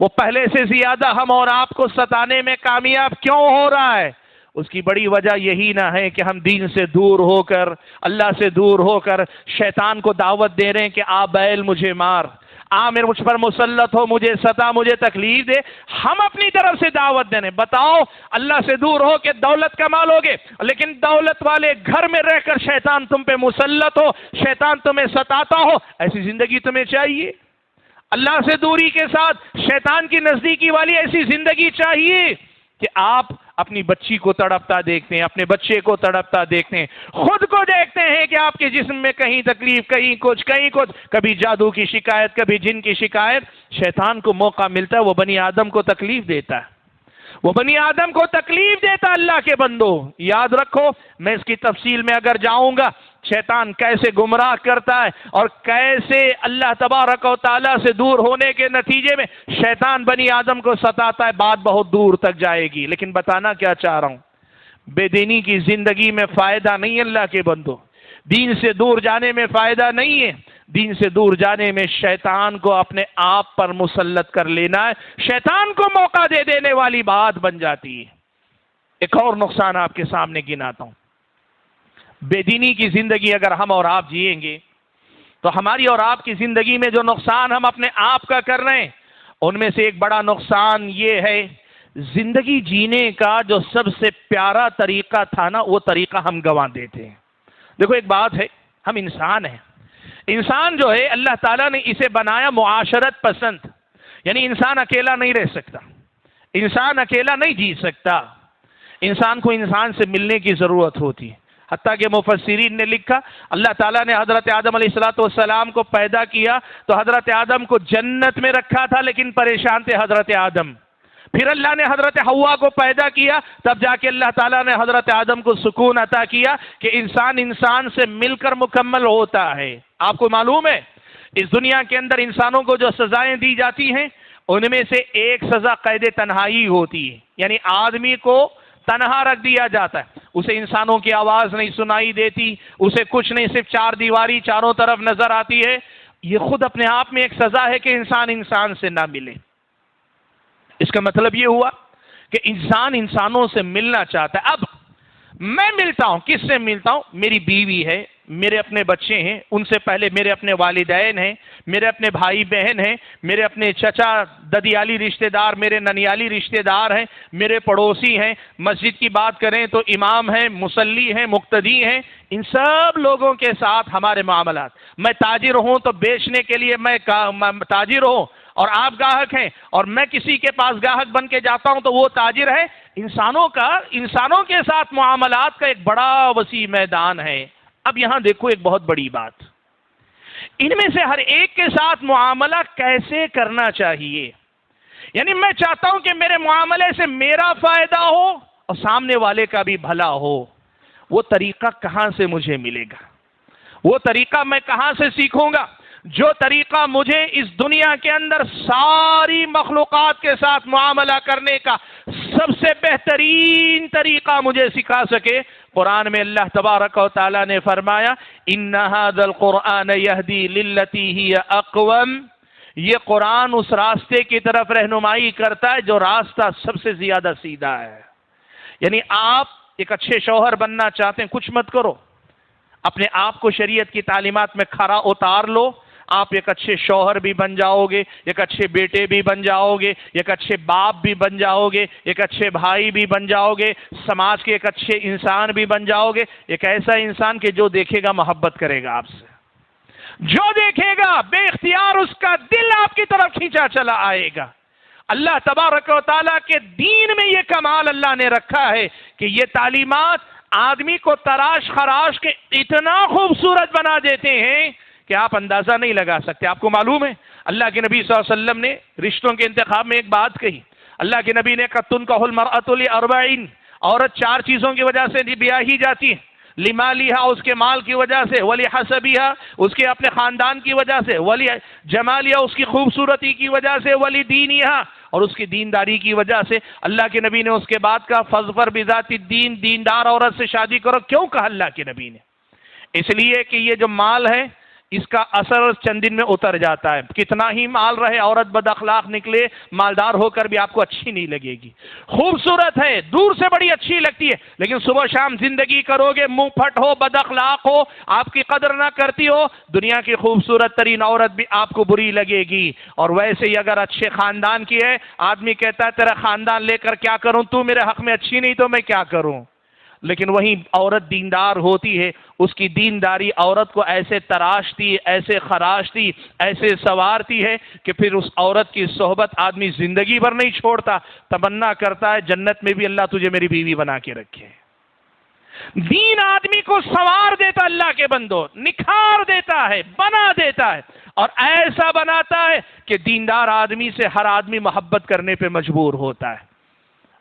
وہ پہلے سے زیادہ ہم اور آپ کو ستانے میں کامیاب کیوں ہو رہا ہے؟ اس کی بڑی وجہ یہی نہ ہے کہ ہم دین سے دور ہو کر، اللہ سے دور ہو کر شیطان کو دعوت دے رہے ہیں کہ آ بیل مجھے مار، آ میرے مجھ پر مسلط ہو، مجھے ستا، مجھے تکلیف دے۔ ہم اپنی طرف سے دعوت دینے، بتاؤ اللہ سے دور ہو کے دولت کما لو گے، لیکن دولت والے گھر میں رہ کر شیطان تم پہ مسلط ہو، شیطان تمہیں ستاتا ہو، ایسی زندگی تمہیں چاہیے؟ اللہ سے دوری کے ساتھ شیطان کی نزدیکی والی ایسی زندگی چاہیے کہ آپ اپنی بچی کو تڑپتا دیکھتے ہیں، اپنے بچے کو تڑپتا دیکھتے ہیں، خود کو دیکھتے ہیں کہ آپ کے جسم میں کہیں تکلیف، کہیں کچھ، کبھی جادو کی شکایت، کبھی جن کی شکایت۔ شیطان کو موقع ملتا ہے وہ بنی آدم کو تکلیف دیتا ہے، وہ بنی آدم کو تکلیف دیتا۔ اللہ کے بندو یاد رکھو، میں اس کی تفصیل میں اگر جاؤں گا، شیطان کیسے گمراہ کرتا ہے اور کیسے اللہ تبارک و تعالیٰ سے دور ہونے کے نتیجے میں شیطان بنی آدم کو ستاتا ہے، بات بہت دور تک جائے گی۔ لیکن بتانا کیا چاہ رہا ہوں، بے دینی کی زندگی میں فائدہ نہیں ہے اللہ کے بندو، دین سے دور جانے میں فائدہ نہیں ہے۔ دین سے دور جانے میں شیطان کو اپنے آپ پر مسلط کر لینا ہے، شیطان کو موقع دے دینے والی بات بن جاتی ہے۔ ایک اور نقصان آپ کے سامنے گناتا ہوں، بے دینی کی زندگی اگر ہم اور آپ جئیں گے تو ہماری اور آپ کی زندگی میں جو نقصان ہم اپنے آپ کا کر رہے ہیں ان میں سے ایک بڑا نقصان یہ ہے، زندگی جینے کا جو سب سے پیارا طریقہ تھا نا، وہ طریقہ ہم گنوا دیتے ہیں۔ دیکھو ایک بات ہے، ہم انسان ہیں، انسان جو ہے اللہ تعالیٰ نے اسے بنایا معاشرت پسند، یعنی انسان اکیلا نہیں رہ سکتا، انسان اکیلا نہیں جی سکتا، انسان کو انسان سے ملنے کی ضرورت ہوتی ہے۔ حتیٰ کہ مفسرین نے لکھا اللہ تعالیٰ نے حضرت آدم علیہ السلام کو پیدا کیا تو حضرت آدم کو جنت میں رکھا تھا، لیکن پریشان تھے حضرت آدم۔ پھر اللہ نے حضرت حوا کو پیدا کیا، تب جا کے اللہ تعالیٰ نے حضرت آدم کو سکون عطا کیا کہ انسان سے مل کر مکمل ہوتا ہے۔ آپ کو معلوم ہے اس دنیا کے اندر انسانوں کو جو سزائیں دی جاتی ہیں ان میں سے ایک سزا قید تنہائی ہوتی ہے، یعنی آدمی کو تنہا رکھ دیا جاتا ہے، اسے انسانوں کی آواز نہیں سنائی دیتی، اسے کچھ نہیں، صرف چار دیواری چاروں طرف نظر آتی ہے۔ یہ خود اپنے آپ میں ایک سزا ہے کہ انسان سے نہ ملے۔ اس کا مطلب یہ ہوا کہ انسانوں سے ملنا چاہتا ہے۔ اب میں ملتا ہوں، کس سے ملتا ہوں؟ میری بیوی ہے، میرے اپنے بچے ہیں، ان سے پہلے میرے اپنے والدین ہیں، میرے اپنے بھائی بہن ہیں، میرے اپنے چچا ددیالی رشتہ دار، میرے ننیالی رشتہ دار ہیں، میرے پڑوسی ہیں، مسجد کی بات کریں تو امام ہیں، مصلی ہیں، مقتدی ہیں، ان سب لوگوں کے ساتھ ہمارے معاملات۔ میں تاجر ہوں تو بیچنے کے لیے میں تاجر ہوں اور آپ گاہک ہیں، اور میں کسی کے پاس گاہک بن کے جاتا ہوں تو وہ تاجر ہے۔ انسانوں کے ساتھ معاملات کا ایک بڑا وسیع میدان ہے۔ اب یہاں دیکھو ایک بہت بڑی بات، ان میں سے ہر ایک کے ساتھ معاملہ کیسے کرنا چاہیے، یعنی میں چاہتا ہوں کہ میرے معاملے سے میرا فائدہ ہو اور سامنے والے کا بھی بھلا ہو۔ وہ طریقہ کہاں سے مجھے ملے گا؟ وہ طریقہ میں کہاں سے سیکھوں گا؟ جو طریقہ مجھے اس دنیا کے اندر ساری مخلوقات کے ساتھ معاملہ کرنے کا سب سے بہترین طریقہ مجھے سکھا سکے، قرآن میں اللہ تبارک و تعالیٰ نے فرمایا ان ھذا القرآن یہدی للتی ہی اقوم، یہ قرآن اس راستے کی طرف رہنمائی کرتا ہے جو راستہ سب سے زیادہ سیدھا ہے۔ یعنی آپ ایک اچھے شوہر بننا چاہتے ہیں، کچھ مت کرو، اپنے آپ کو شریعت کی تعلیمات میں کھرا اتار لو، آپ ایک اچھے شوہر بھی بن جاؤ گے، ایک اچھے بیٹے بھی بن جاؤ گے، ایک اچھے باپ بھی بن جاؤ گے، ایک اچھے بھائی بھی بن جاؤ گے، سماج کے ایک اچھے انسان بھی بن جاؤ گے، ایک ایسا انسان کہ جو دیکھے گا محبت کرے گا آپ سے، جو دیکھے گا بے اختیار اس کا دل آپ کی طرف کھینچا چلا آئے گا۔ اللہ تبارک و تعالیٰ کے دین میں یہ کمال اللہ نے رکھا ہے کہ یہ تعلیمات آدمی کو تراش خراش کے اتنا خوبصورت بنا دیتے ہیں کہ آپ اندازہ نہیں لگا سکتے۔ آپ کو معلوم ہے اللہ کے نبی صلی اللہ علیہ وسلم نے رشتوں کے انتخاب میں ایک بات کہی، اللہ کے نبی نے قد تنکح المرأة لأربعین، عورت چار چیزوں کی وجہ سے بیاہی جاتی ہے، لمالہا اس کے مال کی وجہ سے، ولحسبہا اس کے اپنے خاندان کی وجہ سے، ولجمالہا اس کی خوبصورتی کی وجہ سے، ولدینہا اور اس کی دینداری کی وجہ سے۔ اللہ کے نبی نے اس کے بعد کہا فاظفر بذات الدین، دیندار عورت سے شادی کرو۔ کیوں کہا اللہ کے نبی نے؟ اس لیے کہ یہ جو مال ہے اس کا اثر چند دن میں اتر جاتا ہے، کتنا ہی مال رہے، عورت بد اخلاق نکلے، مالدار ہو کر بھی آپ کو اچھی نہیں لگے گی، خوبصورت ہے، دور سے بڑی اچھی لگتی ہے، لیکن صبح شام زندگی کرو گے، منہ پھٹ ہو، بد اخلاق ہو، آپ کی قدر نہ کرتی ہو، دنیا کی خوبصورت ترین عورت بھی آپ کو بری لگے گی۔ اور ویسے ہی اگر اچھے خاندان کی ہے، آدمی کہتا ہے تیرا خاندان لے کر کیا کروں، تو میرے حق میں اچھی نہیں تو میں کیا کروں؟ لیکن وہی عورت دیندار ہوتی ہے، اس کی دینداری عورت کو ایسے تراشتی، ایسے خراشتی، ایسے سوارتی ہے کہ پھر اس عورت کی صحبت آدمی زندگی بھر نہیں چھوڑتا، تمنا کرتا ہے جنت میں بھی اللہ تجھے میری بیوی بنا کے رکھے۔ دین آدمی کو سوار دیتا، اللہ کے بندو، نکھار دیتا ہے، بنا دیتا ہے، اور ایسا بناتا ہے کہ دیندار آدمی سے ہر آدمی محبت کرنے پہ مجبور ہوتا ہے۔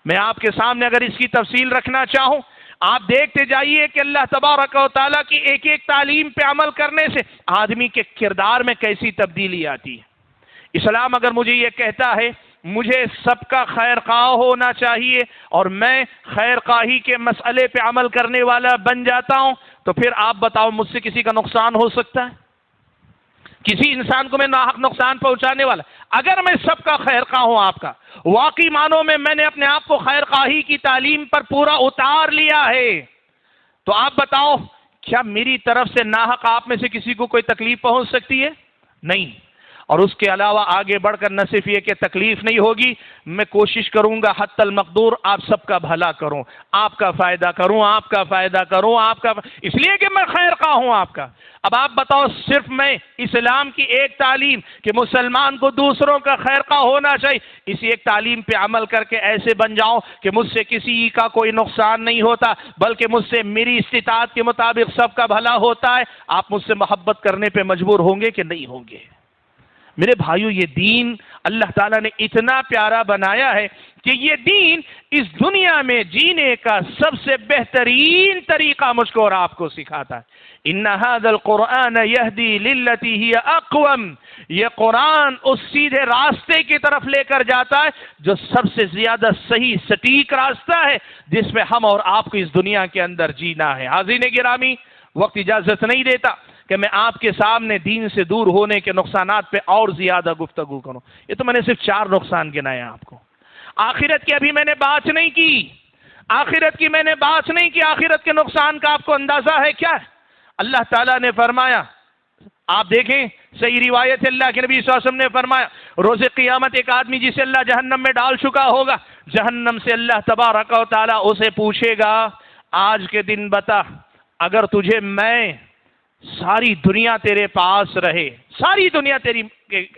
میں آپ کے سامنے اگر اس کی تفصیل رکھنا چاہوں، آپ دیکھتے جائیے کہ اللہ تبارک و تعالیٰ کی ایک ایک تعلیم پہ عمل کرنے سے آدمی کے کردار میں کیسی تبدیلی آتی ہے۔ اسلام اگر مجھے یہ کہتا ہے مجھے سب کا خیر خواہ ہونا چاہیے اور میں خیر خواہی کے مسئلے پہ عمل کرنے والا بن جاتا ہوں، تو پھر آپ بتاؤ مجھ سے کسی کا نقصان ہو سکتا ہے؟ کسی انسان کو میں ناحق نقصان پہنچانے والا؟ اگر میں سب کا خیر خواہ ہوں، آپ کا واقعی معنوں میں نے اپنے آپ کو خیر خواہی کی تعلیم پر پورا اتار لیا ہے، تو آپ بتاؤ کیا میری طرف سے ناحق آپ میں سے کسی کو کوئی تکلیف پہنچ سکتی ہے؟ نہیں۔ اور اس کے علاوہ آگے بڑھ کر نہ صرف یہ کہ تکلیف نہیں ہوگی، میں کوشش کروں گا حتی المقدور آپ سب کا بھلا کروں، آپ کا فائدہ کروں، آپ کا فائدہ کروں، اس لیے کہ میں خیر خواہ ہوں آپ کا۔ اب آپ بتاؤ، صرف میں اسلام کی ایک تعلیم کہ مسلمان کو دوسروں کا خیر خواہ ہونا چاہیے، اسی ایک تعلیم پہ عمل کر کے ایسے بن جاؤں کہ مجھ سے کسی کا کوئی نقصان نہیں ہوتا، بلکہ مجھ سے میری استطاعت کے مطابق سب کا بھلا ہوتا ہے، آپ مجھ سے محبت کرنے پہ مجبور ہوں گے کہ نہیں ہوں گے؟ میرے بھائیو، یہ دین اللہ تعالیٰ نے اتنا پیارا بنایا ہے کہ یہ دین اس دنیا میں جینے کا سب سے بہترین طریقہ مجھ کو اور آپ کو سکھاتا ہے۔ ان ھذا القرآن یہدی للتی ہی اقوم، یہ قرآن اس سیدھے راستے کی طرف لے کر جاتا ہے جو سب سے زیادہ صحیح سٹیک راستہ ہے، جس میں ہم اور آپ کو اس دنیا کے اندر جینا ہے۔ حاضرین گرامی، وقت اجازت نہیں دیتا کہ میں آپ کے سامنے دین سے دور ہونے کے نقصانات پہ اور زیادہ گفتگو کروں۔ یہ تو میں نے صرف 4 نقصان گنائے آپ کو۔ آخرت کی ابھی میں نے بات نہیں کی، آخرت کی میں نے بات نہیں کی۔ آخرت کے نقصان کا آپ کو اندازہ ہے کیا ہے؟ اللہ تعالیٰ نے فرمایا، آپ دیکھیں صحیح روایت، اللہ کے نبی صلی اللہ علیہ وسلم نے فرمایا، روز قیامت ایک آدمی جسے اللہ جہنم میں ڈال چکا ہوگا، جہنم سے اللہ تبارک و تعالیٰ اسے پوچھے گا، آج کے دن بتا، اگر تجھے میں ساری دنیا تیرے پاس رہے، ساری دنیا تیری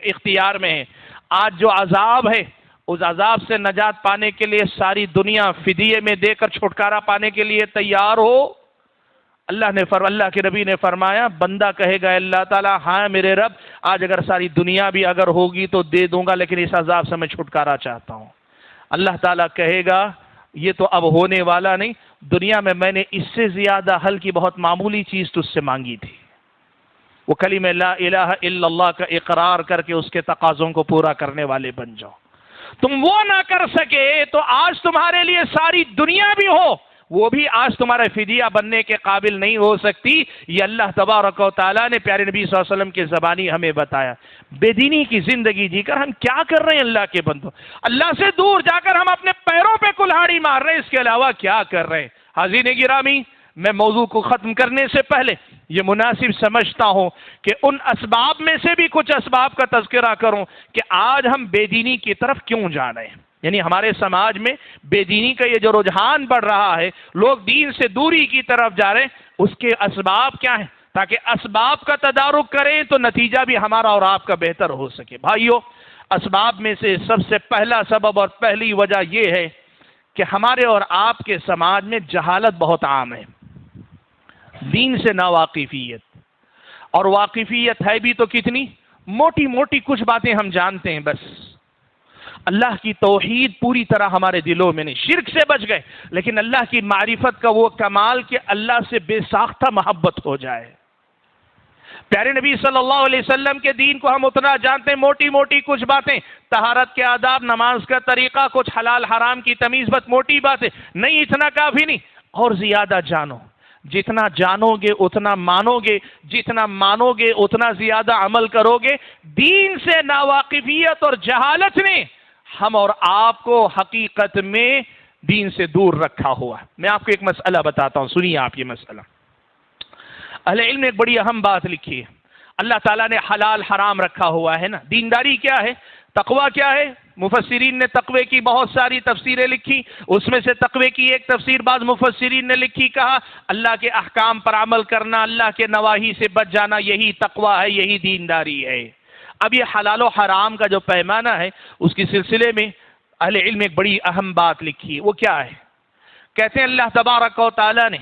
اختیار میں ہے، آج جو عذاب ہے اس عذاب سے نجات پانے کے لیے ساری دنیا فدیے میں دے کر چھٹکارا پانے کے لیے تیار ہو؟ اللہ کے نبی نے فرمایا، بندہ کہے گا اللہ تعالیٰ ہاں میرے رب، آج اگر ساری دنیا بھی اگر ہوگی تو دے دوں گا، لیکن اس عذاب سے میں چھٹکارا چاہتا ہوں۔ اللہ تعالیٰ کہے گا یہ تو اب ہونے والا نہیں، دنیا میں نے اس سے زیادہ حل کی بہت معمولی چیز تجھ سے مانگی تھی، وہ کلمہ لا الہ الا اللہ کا اقرار کر کے اس کے تقاضوں کو پورا کرنے والے بن جاؤ۔ تم وہ نہ کر سکے تو آج تمہارے لیے ساری دنیا بھی ہو، وہ بھی آج تمہارا فدیہ بننے کے قابل نہیں ہو سکتی۔ یہ اللہ تبارک و تعالیٰ نے پیارے نبی صلی اللہ علیہ وسلم کی زبانی ہمیں بتایا۔ بے دینی کی زندگی جی کر ہم کیا کر رہے ہیں اللہ کے بندو؟ اللہ سے دور جا کر ہم اپنے پیروں پہ کلہاڑی مار رہے ہیں، اس کے علاوہ کیا کر رہے ہیں؟ حاضرین گرامی، میں موضوع کو ختم کرنے سے پہلے یہ مناسب سمجھتا ہوں کہ ان اسباب میں سے بھی کچھ اسباب کا تذکرہ کروں کہ آج ہم بے دینی کی طرف کیوں جا رہے ہیں، یعنی ہمارے سماج میں بے دینی کا یہ جو رجحان بڑھ رہا ہے، لوگ دین سے دوری کی طرف جا رہے ہیں، اس کے اسباب کیا ہیں، تاکہ اسباب کا تدارک کریں تو نتیجہ بھی ہمارا اور آپ کا بہتر ہو سکے۔ بھائیو، اسباب میں سے سب سے پہلا سبب اور پہلی وجہ یہ ہے کہ ہمارے اور آپ کے سماج میں جہالت بہت عام ہے، دین سے ناواقفیت، اور واقفیت ہے بھی تو کتنی موٹی موٹی کچھ باتیں ہم جانتے ہیں بس۔ اللہ کی توحید پوری طرح ہمارے دلوں میں نہیں، شرک سے بچ گئے، لیکن اللہ کی معرفت کا وہ کمال کہ اللہ سے بے ساختہ محبت ہو جائے۔ پیارے نبی صلی اللہ علیہ وسلم کے دین کو ہم اتنا جانتے ہیں، موٹی موٹی کچھ باتیں، طہارت کے آداب، نماز کا طریقہ، کچھ حلال حرام کی تمیز، بس موٹی باتیں نہیں، اتنا کافی نہیں، اور زیادہ جانو۔ جتنا جانو گے اتنا مانو گے، جتنا مانو گے اتنا زیادہ عمل کرو گے۔ دین سے ناواقفیت اور جہالت نے ہم اور آپ کو حقیقت میں دین سے دور رکھا ہوا ہے۔ میں آپ کو ایک مسئلہ بتاتا ہوں، سنیے آپ یہ مسئلہ۔ اہل علم نے ایک بڑی اہم بات لکھی ہے، اللہ تعالیٰ نے حلال حرام رکھا ہوا ہے نا، دینداری کیا ہے، تقوی کیا ہے؟ مفسرین نے تقوی کی بہت ساری تفسیریں لکھی، اس میں سے تقوی کی ایک تفسیر بعض مفسرین نے لکھی، کہا اللہ کے احکام پر عمل کرنا، اللہ کے نواہی سے بچ جانا، یہی تقوی ہے، یہی دینداری ہے۔ اب یہ حلال و حرام کا جو پیمانہ ہے، اس کے سلسلے میں اہل علم ایک بڑی اہم بات لکھی ہے، وہ کیا ہے؟ کہتے ہیں اللہ تبارک و تعالیٰ نے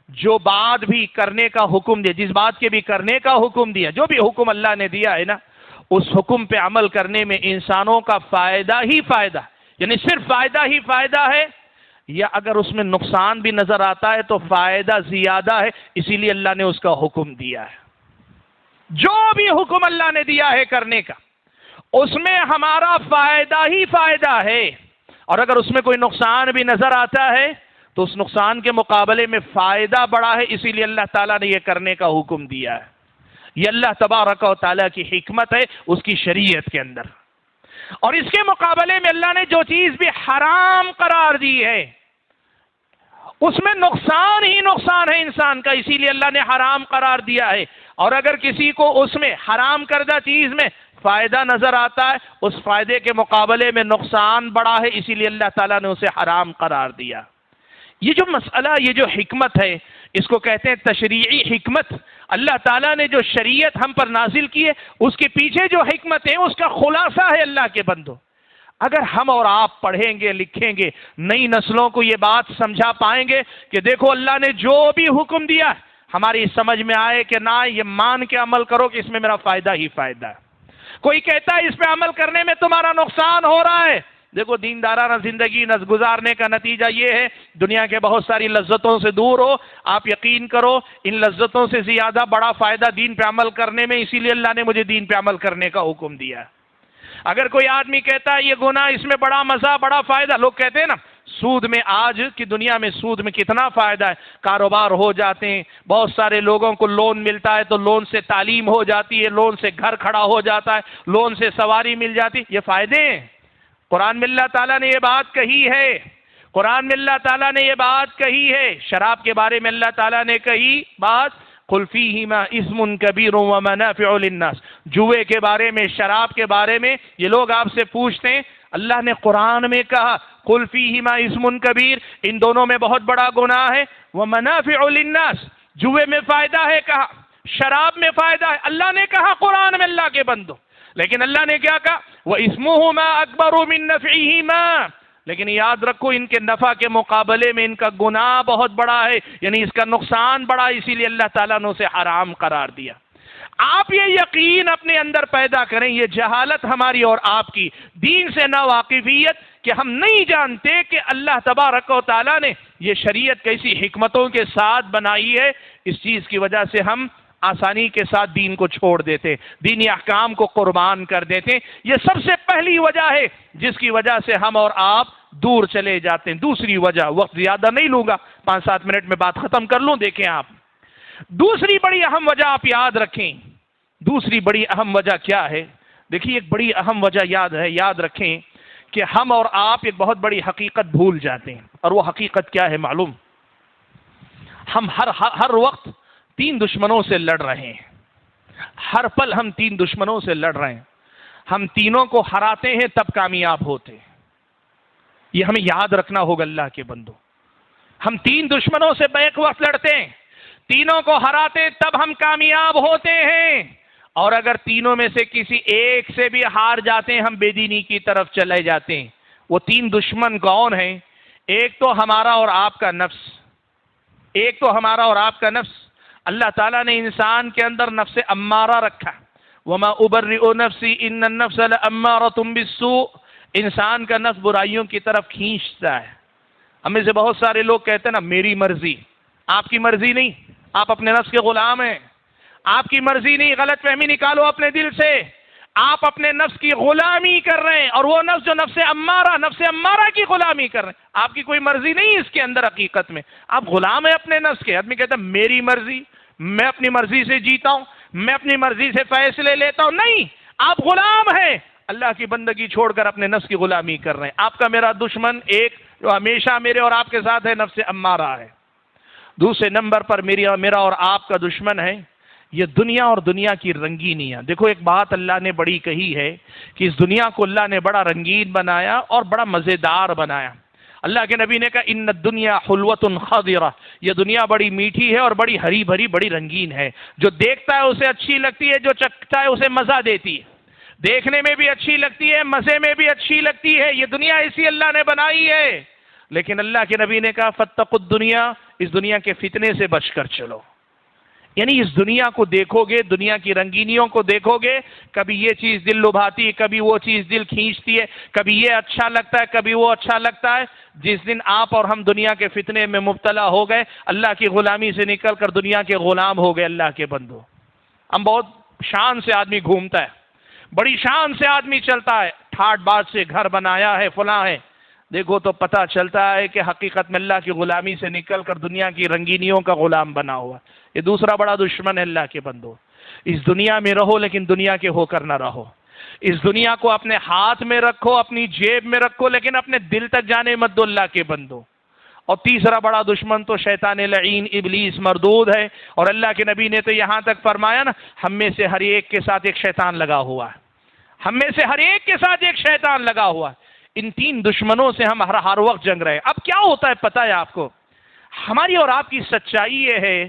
جو بات بھی کرنے کا حکم دیا، جس بات کے بھی کرنے کا حکم دیا، جو بھی حکم اللہ نے دیا ہے نا، اس حکم پہ عمل کرنے میں انسانوں کا فائدہ ہی فائدہ، یعنی صرف فائدہ ہی فائدہ ہے، یا اگر اس میں نقصان بھی نظر آتا ہے تو فائدہ زیادہ ہے، اسی لیے اللہ نے اس کا حکم دیا ہے۔ جو بھی حکم اللہ نے دیا ہے کرنے کا، اس میں ہمارا فائدہ ہی فائدہ ہے، اور اگر اس میں کوئی نقصان بھی نظر آتا ہے تو اس نقصان کے مقابلے میں فائدہ بڑا ہے، اسی لیے اللہ تعالیٰ نے یہ کرنے کا حکم دیا ہے۔ یہ اللہ تبارک و تعالیٰ کی حکمت ہے اس کی شریعت کے اندر۔ اور اس کے مقابلے میں اللہ نے جو چیز بھی حرام قرار دی ہے، اس میں نقصان ہی نقصان ہے انسان کا، اسی لیے اللہ نے حرام قرار دیا ہے۔ اور اگر کسی کو اس میں حرام کردہ چیز میں فائدہ نظر آتا ہے اس فائدے کے مقابلے میں نقصان بڑا ہے، اسی لیے اللہ تعالیٰ نے اسے حرام قرار دیا۔ یہ جو مسئلہ، یہ جو حکمت ہے، اس کو کہتے ہیں تشریعی حکمت۔ اللہ تعالیٰ نے جو شریعت ہم پر نازل کی ہے اس کے پیچھے جو حکمت ہے اس کا خلاصہ ہے اللہ کے بندو۔ اگر ہم اور آپ پڑھیں گے لکھیں گے، نئی نسلوں کو یہ بات سمجھا پائیں گے کہ دیکھو اللہ نے جو بھی حکم دیا ہماری سمجھ میں آئے کہ نہ یہ مان کے عمل کرو کہ اس میں میرا فائدہ ہی فائدہ ہے۔ کوئی کہتا ہے اس پہ عمل کرنے میں تمہارا نقصان ہو رہا ہے، دیکھو دیندارانہ زندگی گزارنے کا نتیجہ یہ ہے دنیا کے بہت ساری لذتوں سے دور ہو۔ آپ یقین کرو ان لذتوں سے زیادہ بڑا فائدہ دین پہ عمل کرنے میں، اسی لیے اللہ نے مجھے دین پہ عمل کرنے کا حکم دیا ہے۔ اگر کوئی آدمی کہتا ہے یہ گناہ، اس میں بڑا مزہ بڑا فائدہ، لوگ کہتے ہیں نا سود میں، آج کی دنیا میں سود میں کتنا فائدہ ہے، کاروبار ہو جاتے ہیں، بہت سارے لوگوں کو لون ملتا ہے تو لون سے تعلیم ہو جاتی ہے، لون سے گھر کھڑا ہو جاتا ہے، لون سے سواری مل جاتی، یہ فائدے ہیں۔ قرآن میں اللہ تعالیٰ نے یہ بات کہی ہے، قرآن میں اللہ تعالیٰ نے یہ بات کہی ہے۔ شراب کے بارے میں اللہ تعالیٰ نے کہی بات، قُلْ فِيهِمَا اسْمٌ كَبِيرٌ وَمَنَافِعُ لِلنَّاسِ۔ جوئے کے بارے میں، شراب کے بارے میں یہ لوگ آپ سے پوچھتے ہیں، اللہ نے قرآن میں کہا قُلْ فِيهِمَا اسْمٌ كَبِيرٌ، ان دونوں میں بہت بڑا گناہ ہے، وَمَنَافِعُ لِلنَّاسِ، جوئے میں فائدہ ہے کہا، شراب میں فائدہ ہے، اللہ نے کہا قرآن میں اللہ کے بندو۔ لیکن اللہ نے کیا کہا وَإِسْمُهُمَا أَكْبَرُ مِن نَّفْعِهِمَا، لیکن یاد رکھو ان کے نفع کے مقابلے میں ان کا گناہ بہت بڑا ہے، یعنی اس کا نقصان بڑا، اسی لیے اللہ تعالیٰ نے اسے حرام قرار دیا۔ آپ یہ یقین اپنے اندر پیدا کریں، یہ جہالت ہماری اور آپ کی دین سے ناواقفیت کہ ہم نہیں جانتے کہ اللہ تبارک و تعالیٰ نے یہ شریعت کیسی حکمتوں کے ساتھ بنائی ہے، اس چیز کی وجہ سے ہم آسانی کے ساتھ دین کو چھوڑ دیتے، دینی احکام کو قربان کر دیتے۔ یہ سب سے پہلی وجہ ہے جس کی وجہ سے ہم اور آپ دور چلے جاتے ہیں۔ دوسری وجہ، وقت زیادہ نہیں لوں گا، 5-7 منٹ میں بات ختم کر لوں، دیکھیں آپ دوسری بڑی اہم وجہ آپ یاد رکھیں۔ دوسری بڑی اہم وجہ کیا ہے؟ دیکھیے ایک بڑی اہم وجہ یاد رکھیں کہ ہم اور آپ ایک بہت بڑی حقیقت بھول جاتے ہیں، اور وہ حقیقت کیا ہے معلوم؟ ہم ہر وقت 3 دشمنوں سے لڑ رہے ہیں، ہر پل ہم 3 دشمنوں سے لڑ رہے ہیں، ہم تینوں کو ہراتے ہیں تب کامیاب ہوتے ہیں۔ یہ ہمیں یاد رکھنا ہوگا اللہ کے بندو، ہم 3 دشمنوں سے بیک وقت لڑتے ہیں، تینوں کو ہراتے تب ہم کامیاب ہوتے ہیں، اور اگر تینوں میں سے کسی ایک سے بھی ہار جاتے ہیں ہم بے دینی کی طرف چلے جاتے ہیں۔ وہ 3 دشمن کون ہیں؟ ایک تو ہمارا اور آپ کا نفس، ایک تو ہمارا اور آپ کا نفس۔ اللہ تعالیٰ نے انسان کے اندر نفس امارہ رکھا، وما ابرئ نفسی ان النفس لامارۃ بالسوء، انسان کا نفس برائیوں کی طرف کھینچتا ہے۔ ہمیں سے بہت سارے لوگ کہتے ہیں نا میری مرضی، آپ کی مرضی نہیں، آپ اپنے نفس کے غلام ہیں، آپ کی مرضی نہیں، غلط فہمی نکالو اپنے دل سے، آپ اپنے نفس کی غلامی کر رہے ہیں، اور وہ نفس جو نفس امارہ کی غلامی کر رہے ہیں، آپ کی کوئی مرضی نہیں اس کے اندر، حقیقت میں آپ غلام ہیں اپنے نفس کے۔ آدمی کہتا ہے میری مرضی، میں اپنی مرضی سے جیتا ہوں، میں اپنی مرضی سے فیصلے لیتا ہوں، نہیں، آپ غلام ہیں، اللہ کی بندگی چھوڑ کر اپنے نفس کی غلامی کر رہے ہیں۔ آپ کا میرا دشمن ایک جو ہمیشہ میرے اور آپ کے ساتھ ہے، نفس امارہ ہے۔ دوسرے نمبر پر میرا اور آپ کا دشمن ہے یہ دنیا اور دنیا کی رنگینیاں۔ دیکھو ایک بات اللہ نے بڑی کہی ہے کہ اس دنیا کو اللہ نے بڑا رنگین بنایا اور بڑا مزیدار بنایا۔ اللہ کے نبی نے کہا ان الدنیا حلوۃ خضرہ، یہ دنیا بڑی میٹھی ہے اور بڑی ہری بھری، بڑی رنگین ہے، جو دیکھتا ہے اسے اچھی لگتی ہے، جو چکھتا ہے اسے مزہ دیتی ہے، دیکھنے میں بھی اچھی لگتی ہے، مزے میں بھی اچھی لگتی ہے، یہ دنیا ایسی اللہ نے بنائی ہے۔ لیکن اللہ کے نبی نے کہا فاتقوا الدنیا، اس دنیا کے فتنے سے بچ کر چلو، یعنی اس دنیا کو دیکھو گے، دنیا کی رنگینیوں کو دیکھو گے، کبھی یہ چیز دل لبھاتی ہے، کبھی وہ چیز دل کھینچتی ہے، کبھی یہ اچھا لگتا ہے، کبھی وہ اچھا لگتا ہے۔ جس دن آپ اور ہم دنیا کے فتنے میں مبتلا ہو گئے، اللہ کی غلامی سے نکل کر دنیا کے غلام ہو گئے اللہ کے بندو۔ ہم بہت شان سے آدمی گھومتا ہے، بڑی شان سے آدمی چلتا ہے، ٹھاٹ بات سے گھر بنایا ہے، فلاں ہے، دیکھو تو پتہ چلتا ہے کہ حقیقت میں اللہ کی غلامی سے نکل کر دنیا کی رنگینیوں کا غلام بنا ہوا۔ یہ دوسرا بڑا دشمن ہے اللہ کے بندو۔ اس دنیا میں رہو لیکن دنیا کے ہو کر نہ رہو، اس دنیا کو اپنے ہاتھ میں رکھو، اپنی جیب میں رکھو، لیکن اپنے دل تک جانے مت دو اللہ کے بندو۔ اور تیسرا بڑا دشمن تو شیطان لعین ابلیس مردود ہے، اور اللہ کے نبی نے تو یہاں تک فرمایا نا ہم میں سے ہر ایک کے ساتھ ایک شیطان لگا ہوا ہے۔ ہم میں سے ہر ایک کے ساتھ ایک شیطان لگا ہوا ہے. ان تین دشمنوں سے ہم ہر وقت جنگ رہے. اب کیا ہوتا ہے پتہ ہے آپ کو؟ ہماری اور آپ کی سچائی یہ ہے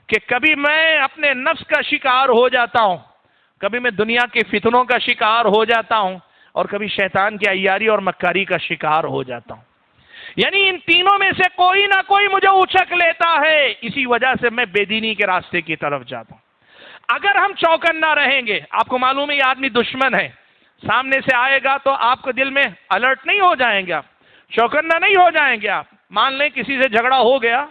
کہ کبھی میں اپنے نفس کا شکار ہو جاتا ہوں، کبھی میں دنیا کے فتنوں کا شکار ہو جاتا ہوں، اور کبھی شیطان کی عیاری اور مکاری کا شکار ہو جاتا ہوں. یعنی ان تینوں میں سے کوئی نہ کوئی مجھے اچک لیتا ہے، اسی وجہ سے میں بے دینی کے راستے کی طرف جاتا ہوں. اگر ہم چوکنا رہیں گے، آپ کو معلوم ہے یہ آدمی دشمن ہے، سامنے سے آئے گا تو آپ کو دل میں الرٹ نہیں ہو جائیں گے، آپ چوکنا نہیں ہو جائیں گے. آپ مان لیں کسی سے جھگڑا ہو گیا،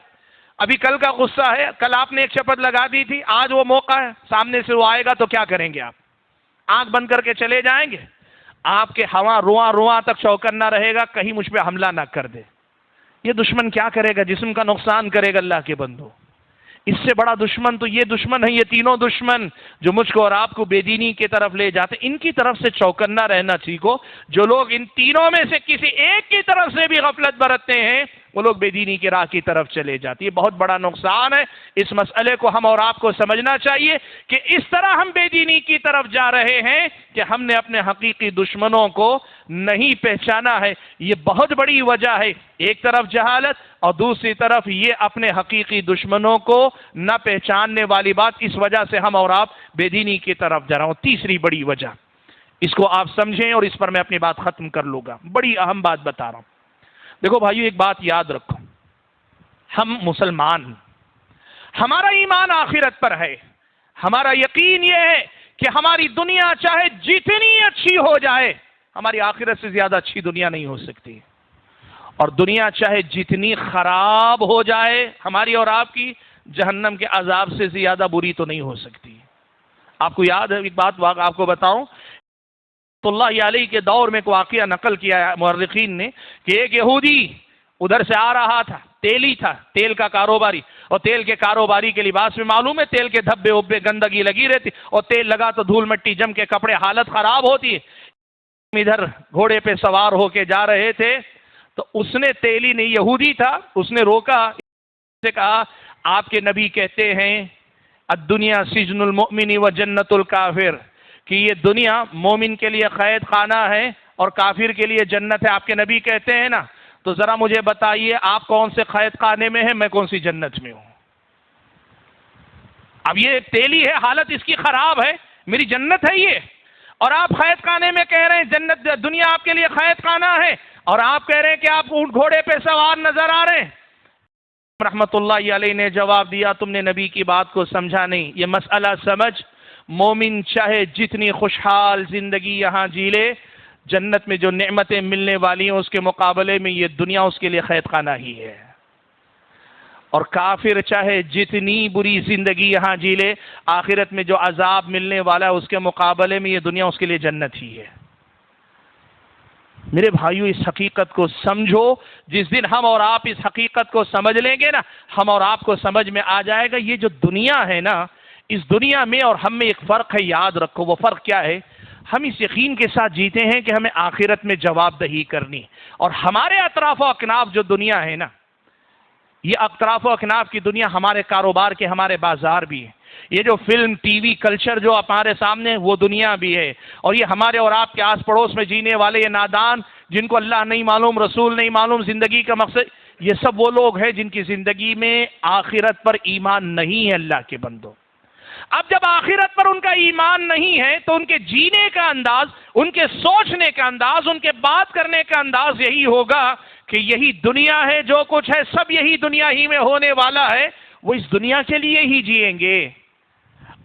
ابھی کل کا غصہ ہے، کل آپ نے ایک شپت لگا دی تھی، آج وہ موقع ہے، سامنے سے وہ آئے گا تو کیا کریں گے؟ آپ آنکھ بند کر کے چلے جائیں گے؟ آپ کے ہوا رواں تک چوکنا رہے گا کہیں مجھ پہ حملہ نہ کر دے. یہ دشمن کیا کرے گا؟ جسم کا نقصان کرے گا. اللہ کے بندو، اس سے بڑا دشمن تو یہ دشمن ہے. یہ تینوں دشمن جو مجھ کو اور آپ کو بے دینی کی طرف لے جاتے، ان کی طرف سے چوکنا رہنا سیکھو. جو لوگ ان تینوں میں سے کسی ایک کی طرف سے بھی غفلت برتتے ہیں، وہ لوگ بے دینی کی راہ کی طرف چلے جاتے. یہ بہت بڑا نقصان ہے. اس مسئلے کو ہم اور آپ کو سمجھنا چاہیے کہ اس طرح ہم بے دینی کی طرف جا رہے ہیں کہ ہم نے اپنے حقیقی دشمنوں کو نہیں پہچانا ہے. یہ بہت بڑی وجہ ہے. ایک طرف جہالت اور دوسری طرف یہ اپنے حقیقی دشمنوں کو نہ پہچاننے والی بات. اس وجہ سے ہم اور آپ بے دینی کی طرف جا رہا ہوں. تیسری بڑی وجہ، اس کو آپ سمجھیں اور اس پر میں اپنی بات ختم کر لوں گا. بڑی اہم بات بتا رہا ہوں. دیکھو بھائیو، ایک بات یاد رکھو، ہم مسلمان ہیں، ہمارا ایمان آخرت پر ہے. ہمارا یقین یہ ہے کہ ہماری دنیا چاہے جتنی اچھی ہو جائے، ہماری آخرت سے زیادہ اچھی دنیا نہیں ہو سکتی. اور دنیا چاہے جتنی خراب ہو جائے، ہماری اور آپ کی جہنم کے عذاب سے زیادہ بری تو نہیں ہو سکتی. آپ کو یاد ہے ایک بات آپ کو بتاؤں، اللہ علیہ کے دور میں ایک واقعہ نقل کیا ہے مورخین نے کہ ایک یہودی ادھر سے آ رہا تھا، تیلی تھا، تیل کا کاروباری، اور تیل کے کاروباری کے لباس میں معلوم ہے تیل کے دھبے اوبے گندگی لگی رہتی، اور تیل لگا تو دھول مٹی جم کے کپڑے حالت خراب ہوتی ہے. ادھر گھوڑے پہ سوار ہو کے جا رہے تھے تو اس نے، تیلی نہیں یہودی تھا، اس نے روکا، سے کہا آپ کے نبی کہتے ہیں الدنیا سجن المؤمن و جنت الکافر، کہ یہ دنیا مومن کے لیے قید خانہ ہے اور کافر کے لیے جنت ہے. آپ کے نبی کہتے ہیں نا، تو ذرا مجھے بتائیے آپ کون سے قید خانے میں ہیں، میں کون سی جنت میں ہوں؟ اب یہ تیلی ہے، حالت اس کی خراب ہے، میری جنت ہے یہ، اور آپ قید خانے میں کہہ رہے ہیں جنت، دنیا آپ کے لیے قید خانہ ہے، اور آپ کہہ رہے ہیں کہ آپ اونٹ گھوڑے پہ سوار نظر آ رہے ہیں. رحمت اللہ علیہ نے جواب دیا تم نے نبی کی بات کو سمجھا نہیں. یہ مسئلہ سمجھ، مومن چاہے جتنی خوشحال زندگی یہاں جی لے، جنت میں جو نعمتیں ملنے والی ہیں اس کے مقابلے میں یہ دنیا اس کے لیے قید خانہ ہی ہے. اور کافر چاہے جتنی بری زندگی یہاں جی لے، آخرت میں جو عذاب ملنے والا ہے اس کے مقابلے میں یہ دنیا اس کے لیے جنت ہی ہے. میرے بھائیو، اس حقیقت کو سمجھو. جس دن ہم اور آپ اس حقیقت کو سمجھ لیں گے نا، ہم اور آپ کو سمجھ میں آ جائے گا یہ جو دنیا ہے نا، اس دنیا میں اور ہم میں ایک فرق ہے. یاد رکھو وہ فرق کیا ہے. ہم اس یقین کے ساتھ جیتے ہیں کہ ہمیں آخرت میں جواب دہی کرنی، اور ہمارے اطراف و اکناف جو دنیا ہے نا، یہ اطراف و اکناف کی دنیا ہمارے کاروبار کے، ہمارے بازار بھی ہے. یہ جو فلم ٹی وی کلچر جو ہمارے سامنے وہ دنیا بھی ہے. اور یہ ہمارے اور آپ کے آس پڑوس میں جینے والے یہ نادان جن کو اللہ نہیں معلوم، رسول نہیں معلوم، زندگی کا مقصد، یہ سب وہ لوگ ہیں جن کی زندگی میں آخرت پر ایمان نہیں ہے. اللہ کے بندو، اب جب آخرت پر ان کا ایمان نہیں ہے تو ان کے جینے کا انداز، ان کے سوچنے کا انداز، ان کے بات کرنے کا انداز یہی ہوگا کہ یہی دنیا ہے، جو کچھ ہے سب یہی دنیا ہی میں ہونے والا ہے. وہ اس دنیا کے لیے ہی جئیں گے.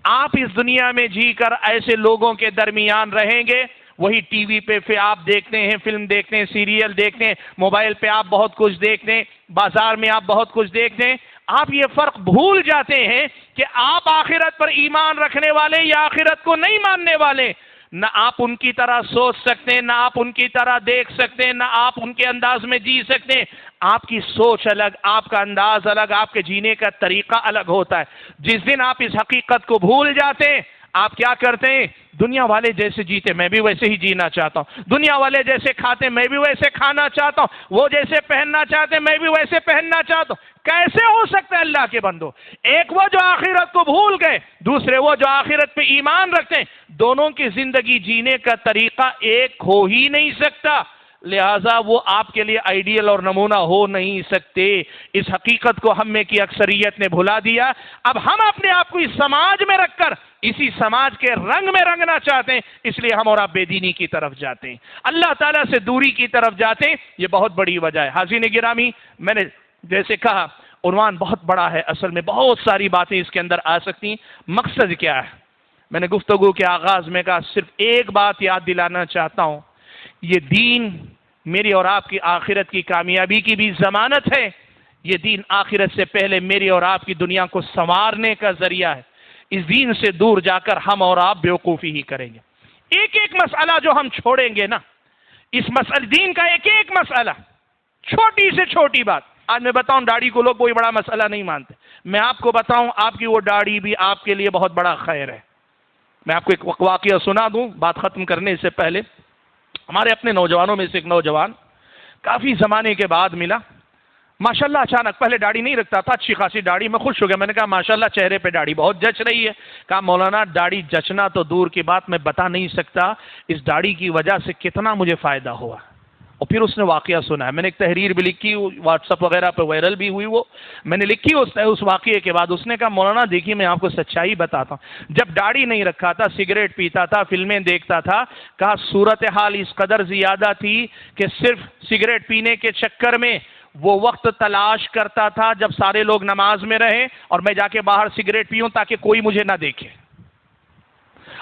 آپ اس دنیا میں جی کر ایسے لوگوں کے درمیان رہیں گے، وہی ٹی وی پہ آپ دیکھتے ہیں، فلم دیکھتے ہیں، سیریل دیکھتے ہیں، موبائل پہ آپ بہت کچھ دیکھتے ہیں، بازار میں آپ بہت کچھ دیکھتے ہیں. آپ یہ فرق بھول جاتے ہیں کہ آپ آخرت پر ایمان رکھنے والے یا آخرت کو نہیں ماننے والے. نہ آپ ان کی طرح سوچ سکتے ہیں، نہ آپ ان کی طرح دیکھ سکتے ہیں، نہ آپ ان کے انداز میں جی سکتے ہیں. آپ کی سوچ الگ، آپ کا انداز الگ، آپ کے جینے کا طریقہ الگ ہوتا ہے. جس دن آپ اس حقیقت کو بھول جاتے ہیں، آپ کیا کرتے ہیں؟ دنیا والے جیسے جیتے میں بھی ویسے ہی جینا چاہتا ہوں، دنیا والے جیسے کھاتے میں بھی ویسے کھانا چاہتا ہوں، وہ جیسے پہننا چاہتے میں بھی ویسے پہننا چاہتا ہوں۔ کیسے ہو سکتا ہے اللہ کے بندو؟ ایک وہ جو آخرت کو بھول گئے، دوسرے وہ جو آخرت پہ ایمان رکھتے ہیں، دونوں کی زندگی جینے کا طریقہ ایک ہو ہی نہیں سکتا، لہذا وہ آپ کے لیے آئیڈیل اور نمونہ ہو نہیں سکتے۔ اس حقیقت کو ہم میں کی اکثریت نے بھلا دیا۔ اب ہم اپنے آپ کو اس سماج میں رکھ کر اسی سماج کے رنگ میں رنگنا چاہتے ہیں، اس لیے ہم اور آپ بے دینی کی طرف جاتے ہیں، اللہ تعالیٰ سے دوری کی طرف جاتے ہیں۔ یہ بہت بڑی وجہ ہے۔ حاضرین گرامی، میں نے جیسے کہا عنوان بہت بڑا ہے، اصل میں بہت ساری باتیں اس کے اندر آ سکتی ہیں۔ مقصد کیا ہے؟ میں نے گفتگو کے آغاز میں کہا صرف ایک بات یاد دلانا چاہتا ہوں، یہ دین میری اور آپ کی آخرت کی کامیابی کی بھی ضمانت ہے۔ یہ دین آخرت سے پہلے میری اور آپ کی دنیا کو سنوارنے کا ذریعہ ہے۔ اس دین سے دور جا کر ہم اور آپ بیوقوفی ہی کریں گے۔ ایک ایک مسئلہ جو ہم چھوڑیں گے نا، اس مسئلہ دین کا ایک ایک مسئلہ، چھوٹی سے چھوٹی بات، آج میں بتاؤں داڑھی کو لوگ کوئی بڑا مسئلہ نہیں مانتے، میں آپ کو بتاؤں آپ کی وہ داڑھی بھی آپ کے لیے بہت بڑا خیر ہے۔ میں آپ کو ایک واقعہ سنا دوں بات ختم کرنے سے پہلے۔ ہمارے اپنے نوجوانوں میں سے ایک نوجوان کافی زمانے کے بعد ملا، ماشاءاللہ اچانک، پہلے داڑھی نہیں رکھتا تھا، اچھی خاصی داڑھی، میں خوش ہو گیا، میں نے کہا ماشاءاللہ چہرے پہ داڑھی بہت جچ رہی ہے۔ کہا مولانا داڑھی جچنا تو دور کی بات، میں بتا نہیں سکتا اس داڑھی کی وجہ سے کتنا مجھے فائدہ ہوا۔ اور پھر اس نے واقعہ سنا ہے، میں نے ایک تحریر بھی لکھی، واٹس ایپ وغیرہ پہ وائرل بھی ہوئی، وہ میں نے لکھی اس واقعے کے بعد۔ اس نے کہا مولانا دیکھیے میں آپ کو سچائی بتاتا ہوں، جب داڑھی نہیں رکھا تھا، سگریٹ پیتا تھا، فلمیں دیکھتا تھا، کہا صورتحال اس قدر زیادہ تھی کہ صرف سگریٹ پینے کے چکر میں وہ وقت تلاش کرتا تھا جب سارے لوگ نماز میں رہیں اور میں جا کے باہر سگریٹ پیوں تاکہ کوئی مجھے نہ دیکھے۔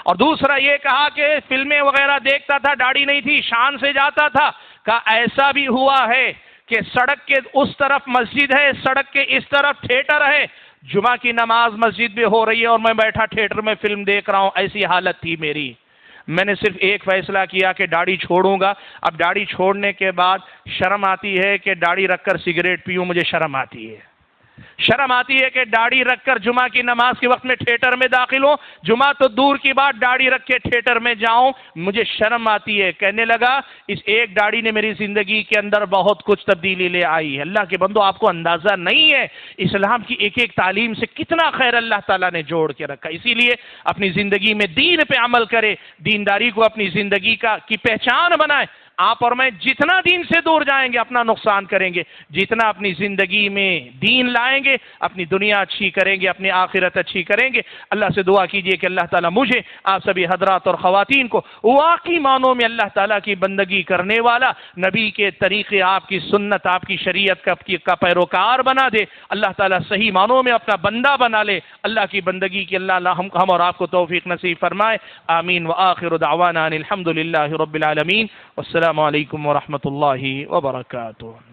اور دوسرا یہ کہا کہ فلمیں وغیرہ دیکھتا تھا، داڑھی نہیں تھی، شان سے جاتا تھا۔ کہا ایسا بھی ہوا ہے کہ سڑک کے اس طرف مسجد ہے، سڑک کے اس طرف تھیٹر ہے، جمعہ کی نماز مسجد میں ہو رہی ہے اور میں بیٹھا تھیٹر میں فلم دیکھ رہا ہوں، ایسی حالت تھی میری۔ میں نے صرف ایک فیصلہ کیا کہ داڑھی چھوڑوں گا۔ اب داڑھی چھوڑنے کے بعد شرم آتی ہے کہ داڑھی رکھ کر سگریٹ پیوں، مجھے شرم آتی ہے۔ شرم آتی ہے کہ داڑھی رکھ کر جمعہ کی نماز کے وقت میں تھیٹر میں داخل ہوں، جمعہ تو دور کی بات داڑھی رکھ کے تھیٹر میں جاؤں، مجھے شرم آتی ہے۔ کہنے لگا اس ایک داڑھی نے میری زندگی کے اندر بہت کچھ تبدیلی لے آئی ہے۔ اللہ کے بندو، آپ کو اندازہ نہیں ہے اسلام کی ایک ایک تعلیم سے کتنا خیر اللہ تعالیٰ نے جوڑ کے رکھا۔ اسی لیے اپنی زندگی میں دین پہ عمل کرے، دینداری کو اپنی زندگی کی پہچان بنائے۔ آپ اور میں جتنا دین سے دور جائیں گے اپنا نقصان کریں گے، جتنا اپنی زندگی میں دین لائیں گے اپنی دنیا اچھی کریں گے، اپنی آخرت اچھی کریں گے۔ اللہ سے دعا کیجئے کہ اللہ تعالیٰ مجھے آپ سبھی حضرات اور خواتین کو واقعی معنوں میں اللہ تعالیٰ کی بندگی کرنے والا، نبی کے طریقے، آپ کی سنت، آپ کی شریعت کا پیروکار بنا دے، اللہ تعالیٰ صحیح معنوں میں اپنا بندہ بنا لے، اللہ کی بندگی کی اللہ ہم اور آپ کو توفیق نصیب فرمائے۔ آمین وآخر دعوانا ان الحمد للہ رب العالمین، والسلام علیکم ورحمۃ اللہ وبرکاتہ۔